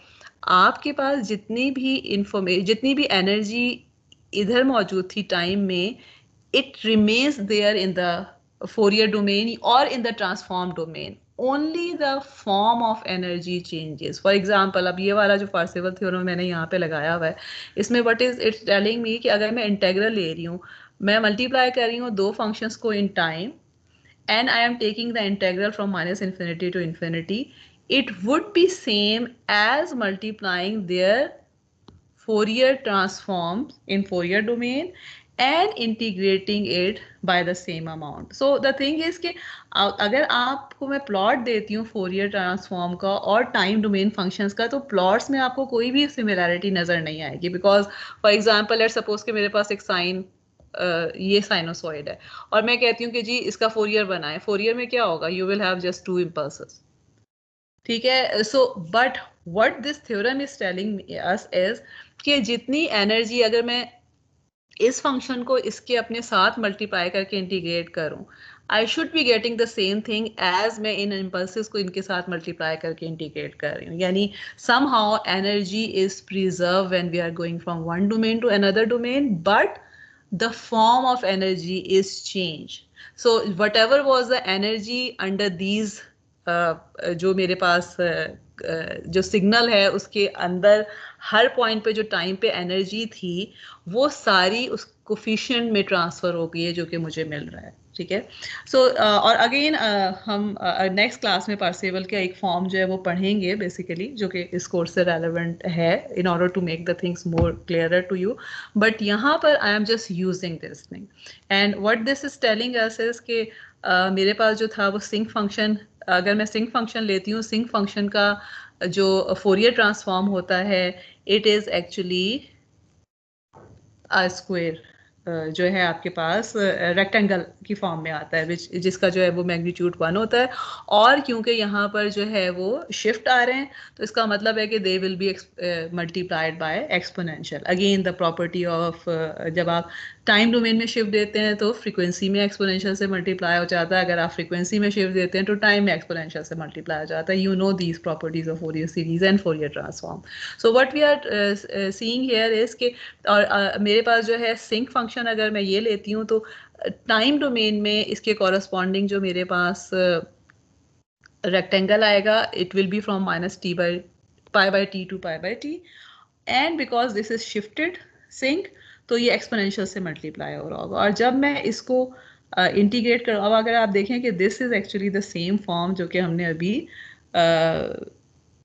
आपके पास जितनी भी एनर्जी इधर मौजूद थी टाइम में, it remains there in the Fourier domain or in the transform domain. Only the form of energy changes. For example, अब ये वाला जो पार्सेवल थ्योरम मैंने यहाँ पे लगाया हुआ है, इसमें what is it telling me कि अगर मैं इंटेग्रल ले रही हूँ, मैं मल्टीप्लाई कर रही हूँ दो फंक्शंस को in time and I am taking the integral from minus infinity to infinity, it would be same as multiplying their Fourier transforms in Fourier domain and integrating it by the same amount. So the thing is कि अगर आपको मैं plot देती हूँ Fourier transform का और time domain functions का, तो प्लॉट्स में आपको कोई भी सिमिलैरिटी नज़र नहीं आएगी, because for example let's suppose कि मेरे पास एक साइन ये साइनोसॉइड है और मैं कहती हूँ कि जी इसका फोरियर बनाएं, फोरियर में क्या होगा, you will have just 2 impulses, ठीक है। So but what this theorem is telling us is कि जितनी एनर्जी अगर मैं इस फंक्शन को इसके अपने साथ मल्टीप्लाई करके इंटीग्रेट करूं, I should be getting the same thing as मैं इन इम्पल्सेस को इनके साथ मल्टीप्लाई करके इंटीग्रेट कर रही हूँ, यानी somehow energy is preserved when we are going from one domain to another domain, but the form of energy is changed. So whatever was the energy under these जो मेरे पास जो सिग्नल है उसके अंदर हर पॉइंट पे जो टाइम पे एनर्जी थी वो सारी उस कोफिशिएंट में ट्रांसफर हो गई है जो कि मुझे मिल रहा है, ठीक है। सो और अगेन हम नेक्स्ट क्लास में पार्सेवल का एक फॉर्म जो है वो पढ़ेंगे बेसिकली, जो कि इस कोर्स से रेलेवेंट है in order to make the things more clearer to you, but यहाँ पर I am just using this thing and what this is telling us is कि मेरे पास जो था वो सिंक फंक्शन, अगर मैं सिंक फंक्शन लेती हूँ, सिंक फंक्शन का जो फोरियर ट्रांसफॉर्म होता है इट इज एक्चुअली स्क्वायर जो है आपके पास रेक्टेंगल की फॉर्म में आता है जिसका जो है वो मैग्नीट्यूड 1 होता है, और क्योंकि यहाँ पर जो है वो शिफ्ट आ रहे हैं तो इसका मतलब है कि दे will B multiplied by exponential. Again the property of जब आप टाइम डोमेन में शिफ्ट देते हैं तो फ्रीक्वेंसी में एक्सपोनेंशियल से मल्टीप्लाई हो जाता है, अगर आप फ्रीक्वेंसी में शिफ्ट देते हैं तो टाइम में एक्सपोनेंशियल से मल्टीप्लाई हो जाता है। You know these properties of Fourier series and Fourier transform. So what we are seeing here is के, और मेरे पास जो है सिंक फंक्शन अगर मैं ये लेती हूँ तो टाइम डोमेन में इसके कॉरस्पॉन्डिंग जो मेरे पास रेक्टेंगल आएगा it will be from -t by pi/t to pi/t, and because this is shifted sinc तो ये एक्सपोनेंशियल से मल्टीप्लाई हो रहा होगा। और जब मैं इसको इंटीग्रेट कर, अब अगर आप देखें कि this is actually the same form जो कि हमने अभी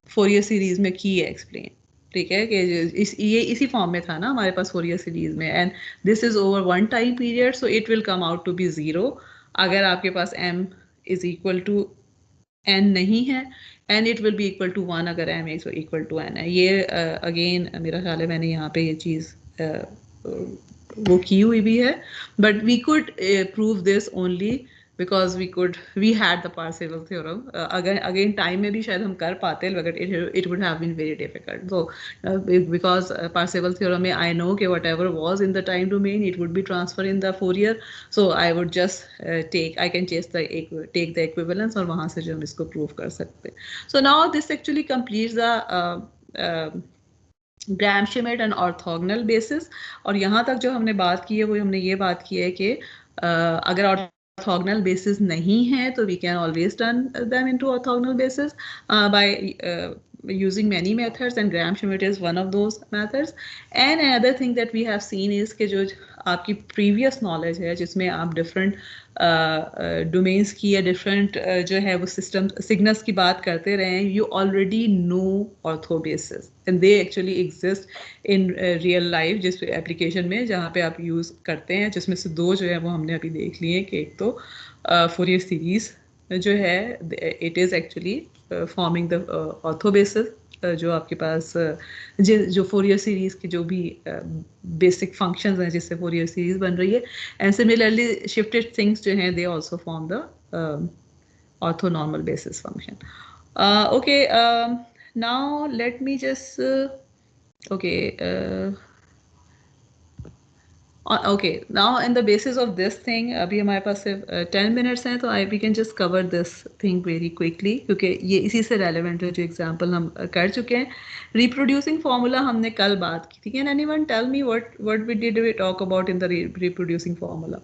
फोरियर सीरीज में की है एक्सप्लेन, ठीक है, कि ये इसी फॉर्म में था ना हमारे पास फोरियर सीरीज में, and this is over one time period so it will come out to be 0 अगर आपके पास m is equal to n नहीं है, and it will be equal to 1 अगर m is equal to n है। ये again मेरा ख्याल है मैंने यहाँ पे ये चीज़ वो की हुई भी है, but we could prove this only because we had the Parseval theorem. अगर अगेन टाइम में भी शायद हम कर पाते but it would have been very difficult. So because Parseval theorem में आई नो कि whatever was in the time domain it would be transfer in the Fourier, so I would just take the equivalence और वहाँ से जो हम इसको prove कर सकते हैं। So now this actually completes the Gram-Schmidt and orthogonal basis. और यहाँ तक जो हमने बात की है वो हमने ये बात की है कि अगर ऑर्थोगोनल बेसिस नहीं है तो we can always turn them into orthogonal basis by using many methods, and Gram-Schmidt is one of those methods. And another thing that we have seen is कि जो आपकी previous knowledge है जिसमें आप different domains की या different जो है वो system signals की बात करते रहे हैं, you already know ortho basis and they actually exist in real life जिस application में जहाँ पे आप use करते हैं, जिसमें से दो जो है वो हमने अभी देख लिए कि एक तो Fourier series जो है it is actually forming the ortho basis, जो आपके पास जो फोरियर सीरीज की जो भी बेसिक फंक्शंस हैं जिससे फोरियर सीरीज बन रही है, एंड सिमिलरली शिफ्टेड थिंग्स जो हैं they also form the ortho normal basis function. Okay, now let me just okay, now in the basis of this thing अभी हमारे पास सिर्फ 10 minutes हैं तो we can just cover this thing very quickly क्योंकि ये इसी से relevant है जो example हम कर चुके हैं। reproducing formula हमने कल बात की थी। Can anyone tell me what did we talk about in the reproducing formula?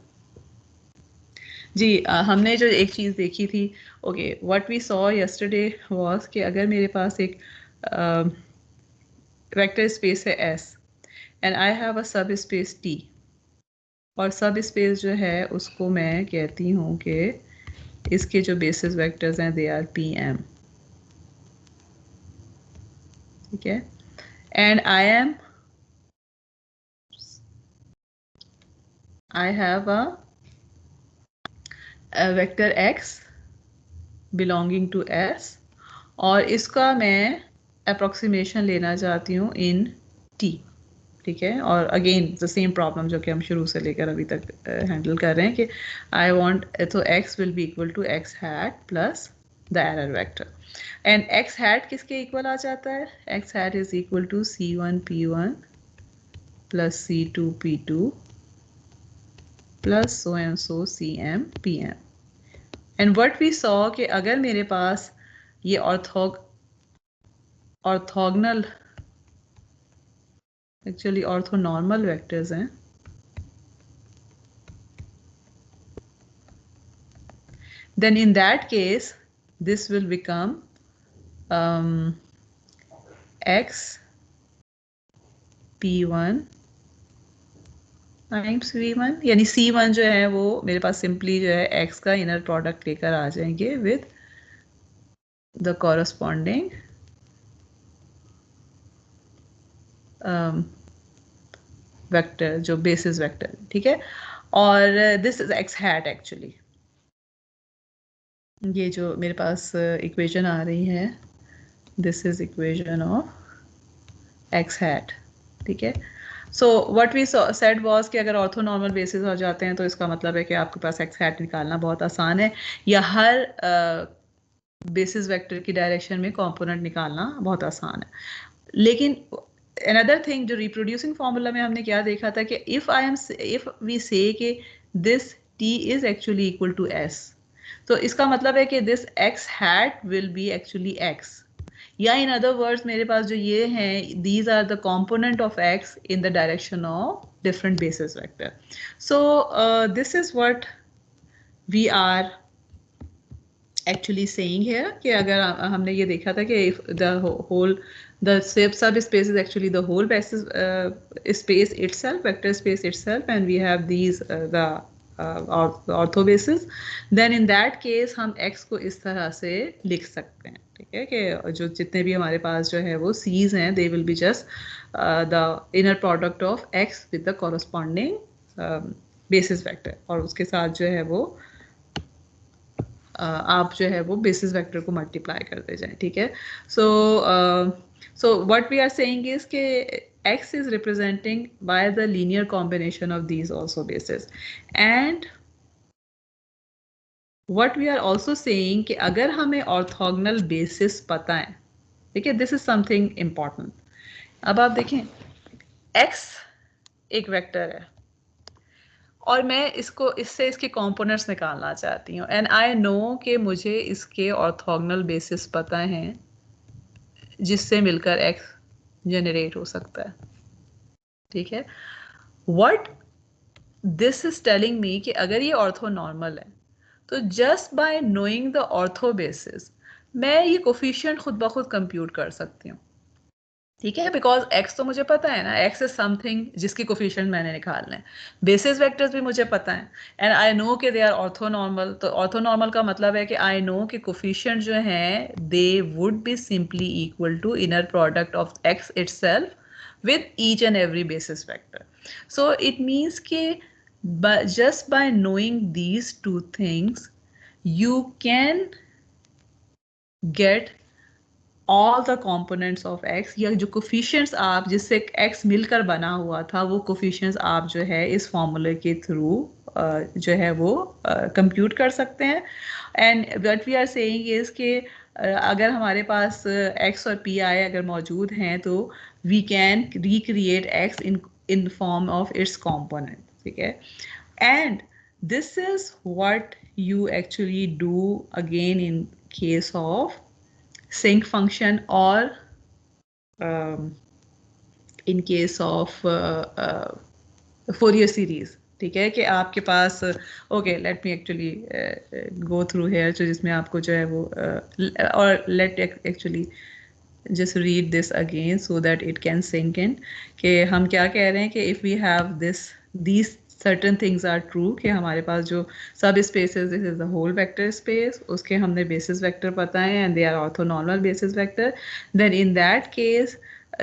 जी हमने जो एक चीज़ देखी थी, okay, what we saw yesterday was कि अगर मेरे पास एक vector space है S and I have a subspace T, और सब स्पेस जो है उसको मैं कहती हूँ कि इसके जो बेसिस वेक्टर्स हैं दे आर PM, ठीक है, and I have a vector X belonging to S और इसका मैं अप्रोक्सीमेशन लेना चाहती हूँ इन T, ठीक है। और अगेन द सेम प्रॉब्लम जो कि हम शुरू से लेकर अभी तक हैंडल कर रहे हैं कि आई वांट, तो x will be equal to x hat plus the error vector, and x hat किसके इक्वल आ जाता है, x hat is equal to c1 p1 plus c2 p2 plus so and so cm pm। And what we saw कि अगर मेरे पास ये orthogonal actually orthonormal vectors हैं, then in that case this will become x p1 times v1, यानी c1 जो है वो मेरे पास सिंपली जो है x का इनर प्रोडक्ट लेकर आ जाएंगे विद द कॉरस्पॉन्डिंग वेक्टर जो बेसिस वेक्टर, ठीक है। और this is x hat, actually ये जो मेरे पास इक्वेशन आ रही है, this is equation of x hat, ठीक है। So what we said was कि अगर ऑर्थोनॉर्मल बेसिस हो जाते हैं तो इसका मतलब है कि आपके पास x हैट निकालना बहुत आसान है, या हर बेसिस वेक्टर की डायरेक्शन में कंपोनेंट निकालना बहुत आसान है। लेकिन another thing, जो reproducing formula में हमने क्या देखा था कि if we say कि this t is actually equal to s, तो इसका मतलब है कि this x hat will be actually x, या in other words मेरे पास जो ये हैं these are the component of x in the direction of different basis vector. So this is what we are actually saying here कि अगर हमने ये देखा था कि if the whole the subspace is actually the whole basis space itself, vector space itself, and we have these the ortho bases, then in that case हम x को इस तरह से लिख सकते हैं, ठीक है, कि जो जितने भी हमारे पास जो है वो c's हैं, they will be just the inner product of x with the corresponding basis vector, और उसके साथ जो है वो आप जो है वो बेसिस वेक्टर को मल्टीप्लाई करते जाएं, ठीक है। So what we are saying is कि x is representing by the linear combination of these also bases, and what we are also saying कि अगर हमें ऑर्थोगोनल बेसिस पता है, ठीक है, this is something important। अब आप देखें x एक वेक्टर है और मैं इससे इसके कंपोनेंट्स निकालना चाहती हूँ, एंड आई नो कि मुझे इसके ऑर्थोगोनल बेसिस पता हैं जिससे मिलकर x जनरेट हो सकता है, ठीक है। What this is telling me कि अगर ये ऑर्थोनॉर्मल है तो just by knowing the ortho basis मैं ये कोफिशिएंट खुद ब खुद कंप्यूट कर सकती हूँ, ठीक है, बिकॉज x तो मुझे पता है ना, x इज समथिंग जिसकी कोफिशिएंट मैंने निकालना है, बेसिस वेक्टर्स भी मुझे पता है, एंड आई नो कि दे आर ऑर्थोनॉर्मल। तो ऑर्थोनॉर्मल का मतलब है कि आई नो कि कोफिशिएंट जो हैं they would be simply equal to inner product of x itself with each and every basis vector. So it means कि just by knowing these two things you can get all the components of x, या जो coefficients आप जिससे x मिलकर बना हुआ था वो coefficients आप जो है इस फॉर्मूले के थ्रू जो है वो कंप्यूट कर सकते हैं। And what we are saying is कि अगर हमारे पास x और pi अगर मौजूद हैं तो we can recreate x in form of its component, ठीक है। And this is what you actually do again in case of sync function or in case of Fourier series, ठीक है, कि आपके पास okay let me actually go through here, जो जिसमें आपको जो है वो और let actually just read this again so that it can sink in कि हम क्या कह रहे हैं कि if we have these certain things are true कि हमारे पास जो सब spaces, this is the whole vector space, उसके हमने basis vector पता है and they are orthonormal basis vector, then in that case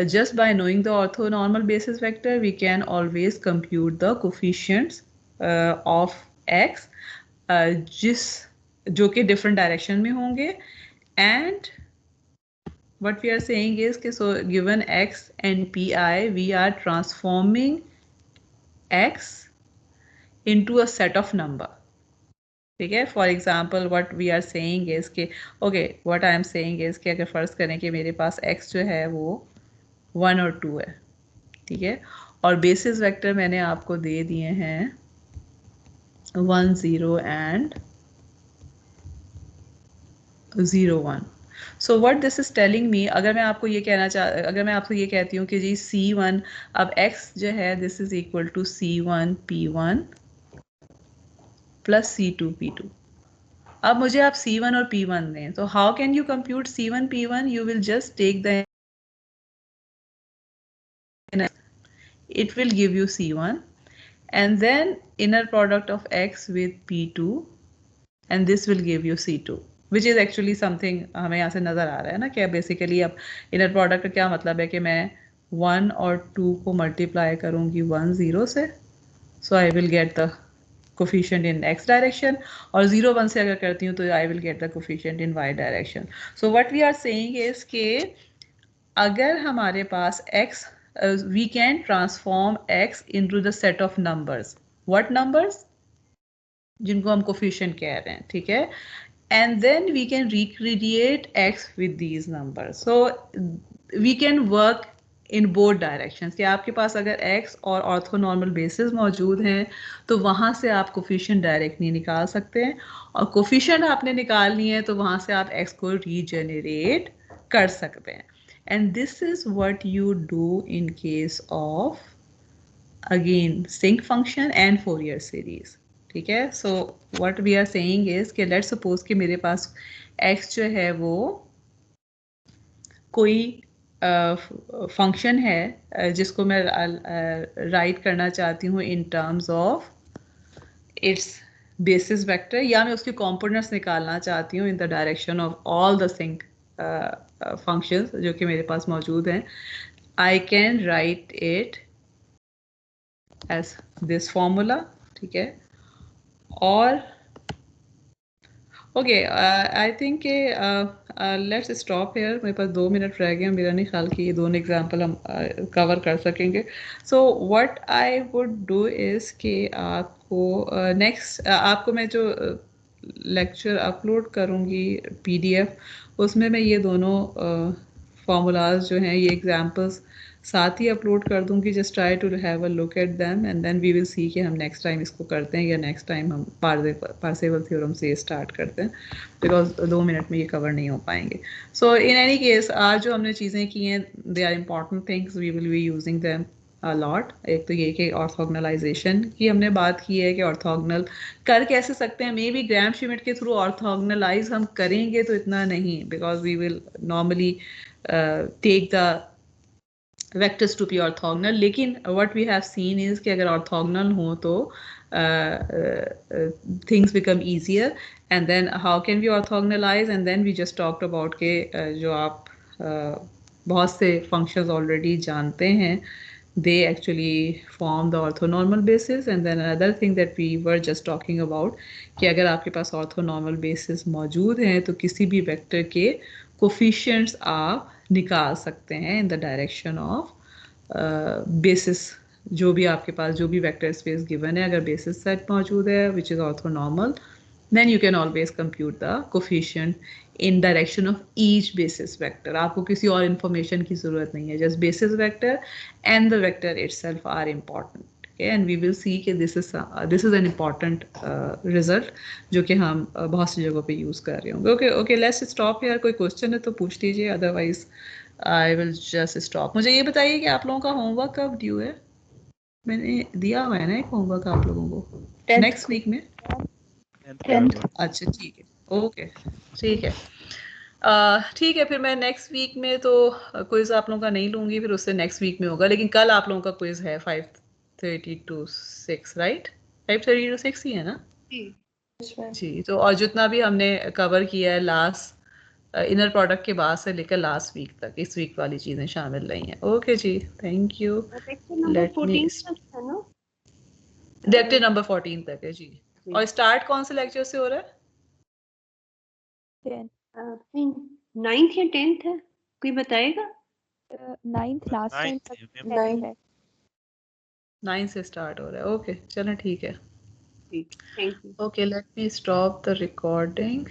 just by knowing the orthonormal basis vector we can always compute the coefficients of x जो कि different direction में होंगे, and what we are saying is कि so given x and pi, we are transforming x into a set of number. ठीक है, for example what we are saying is कि okay what I am saying is कि अगर फ़र्ज़ करें कि मेरे पास x जो है वो 1 और 2 है, ठीक है, और बेसिस वेक्टर मैंने आपको दे दिए हैं 1 0 and 0 1. So what this is telling me, अगर मैं आपको ये अगर मैं आपको ये कहती हूँ कि जी C1 अब x जो है this is equal to C1 P1 plus C2 P2. अब मुझे आप C1 और P1 दें, तो how can you compute C1 P1? You will just take the, it will give you C1 and then inner product of x with P2 and this will give you C2, which is actually something हमें यहाँ से नज़र आ रहा है ना कि basically अब inner product का क्या मतलब है कि मैं 1 और 2 को मल्टीप्लाई करूँगी 1 0 से, so I will get the coefficient in x direction, और 0 1 से अगर करती हूँ तो I will get the coefficient in y direction. So what we are saying is कि अगर हमारे पास x, we can transform x into the set of numbers. What numbers? जिनको हम coefficient कह रहे हैं, ठीक है, and then we can recreate x with these numbers. So we can work in both directions कि आपके पास अगर x और ऑर्थोनॉर्मल बेसिस मौजूद हैं तो वहाँ से आप कोफिशिएंट डायरेक्ट नहीं निकाल सकते हैं, और कोफिशिएंट आपने निकालनी है तो वहाँ से आप x को रीजनरेट कर सकते हैं. And this is what you do in case of again sinc function and Fourier series. ठीक है, so what we are saying is कि let's suppose कि मेरे पास x जो है वो कोई फंक्शन है जिसको मैं राइट करना चाहती हूँ in terms of its basis vector, या मैं उसके कंपोनेंट्स निकालना चाहती हूँ in the direction of all the sinc functions जो कि मेरे पास मौजूद हैं. I can write it as this formula, ठीक है, और okay I think let's stop here. मेरे पास 2 मिनट रह गए, मेरा नहीं ख्याल कि ये दोनों एग्जांपल हम कवर कर सकेंगे. So what I would do is कि आपको नेक्स्ट आपको मैं जो लेक्चर अपलोड करूँगी PDF, उसमें मैं ये दोनों फार्मूलाज जो हैं ये एग्जांपल्स साथ ही अपलोड कर दूंगी. Just try to have a look at them and then we will see कि हम नेक्स्ट टाइम इसको करते हैं या नेक्स्ट टाइम हम पार्सेवल थ्योरम से स्टार्ट करते हैं, बिकॉज 2 मिनट में ये कवर नहीं हो पाएंगे. सो इन एनी केस आज जो हमने चीज़ें की हैं they are important things, we will be using them a lot. एक तो ये कि ऑर्थोगनलाइजेशन की हमने बात की है कि ऑर्थोगनल कर कैसे सकते हैं. मे बी ग्राम श्मिट के थ्रू ऑर्थोगनलाइज हम करेंगे तो इतना नहीं, because we will normally take the vectors to be orthogonal. लेकिन what we have seen is कि अगर orthogonal हो तो things become easier. And then how can we orthogonalize? And then we just talked about कि जो आप बहुत से functions already जानते हैं, they actually form the orthonormal basis. And then another thing that we were just talking about कि अगर आपके पास orthonormal basis मौजूद हैं तो किसी भी vector के कोफिशिएंट्स आप निकाल सकते हैं इन द डायरेक्शन ऑफ बेसिस. जो भी आपके पास जो भी वेक्टर स्पेस गिवन है, अगर बेसिस सेट मौजूद है which is orthonormal, then you can always compute the coefficient in direction of each basis vector. आपको किसी और इन्फॉर्मेशन की ज़रूरत नहीं है, just basis vector and the vector itself are important. And we will see कि this is an important result जो कि हम बहुत सी जगहों पे यूज़ कर रहे होंगे. Okay okay, let's stop here. कोई क्वेश्चन है तो पूछ लीजिए, otherwise I will just stop. मुझे ये बताइए कि आप लोगों का होमवर्क कब ड्यू है? मैंने दिया हुआ है ना एक होमवर्क आप लोगों को नेक्स्ट वीक में. 10th. अच्छा ठीक है, ओके ठीक है. ठीक है, फिर मैं नेक्स्ट वीक में तो क्विज आप लोगों का नहीं लूँगी, फिर उससे नेक्स्ट वीक में होगा. लेकिन कल आप लोगों का क्विज है 5:30 to 6, राइट? 5:30 to 6 ही है ना जी. तो और जितना भी हमने कवर किया है लास्ट इनर प्रोडक्ट के बाद से लेकर लास्ट वीक तक, इस वीक वाली चीज़ें शामिल नहीं हैं. ओके जी, thank you. Let me lecture number 14 तक है जी. और स्टार्ट कौन से लेक्चर से हो रहा है? 9th या 10th है. कोई बताएगा? 9th लास्ट टाइम Ninth तक है, value है। 9 से स्टार्ट हो रहा है। ओके चलो ठीक है। ठीक, thank you. Okay, let me stop the recording.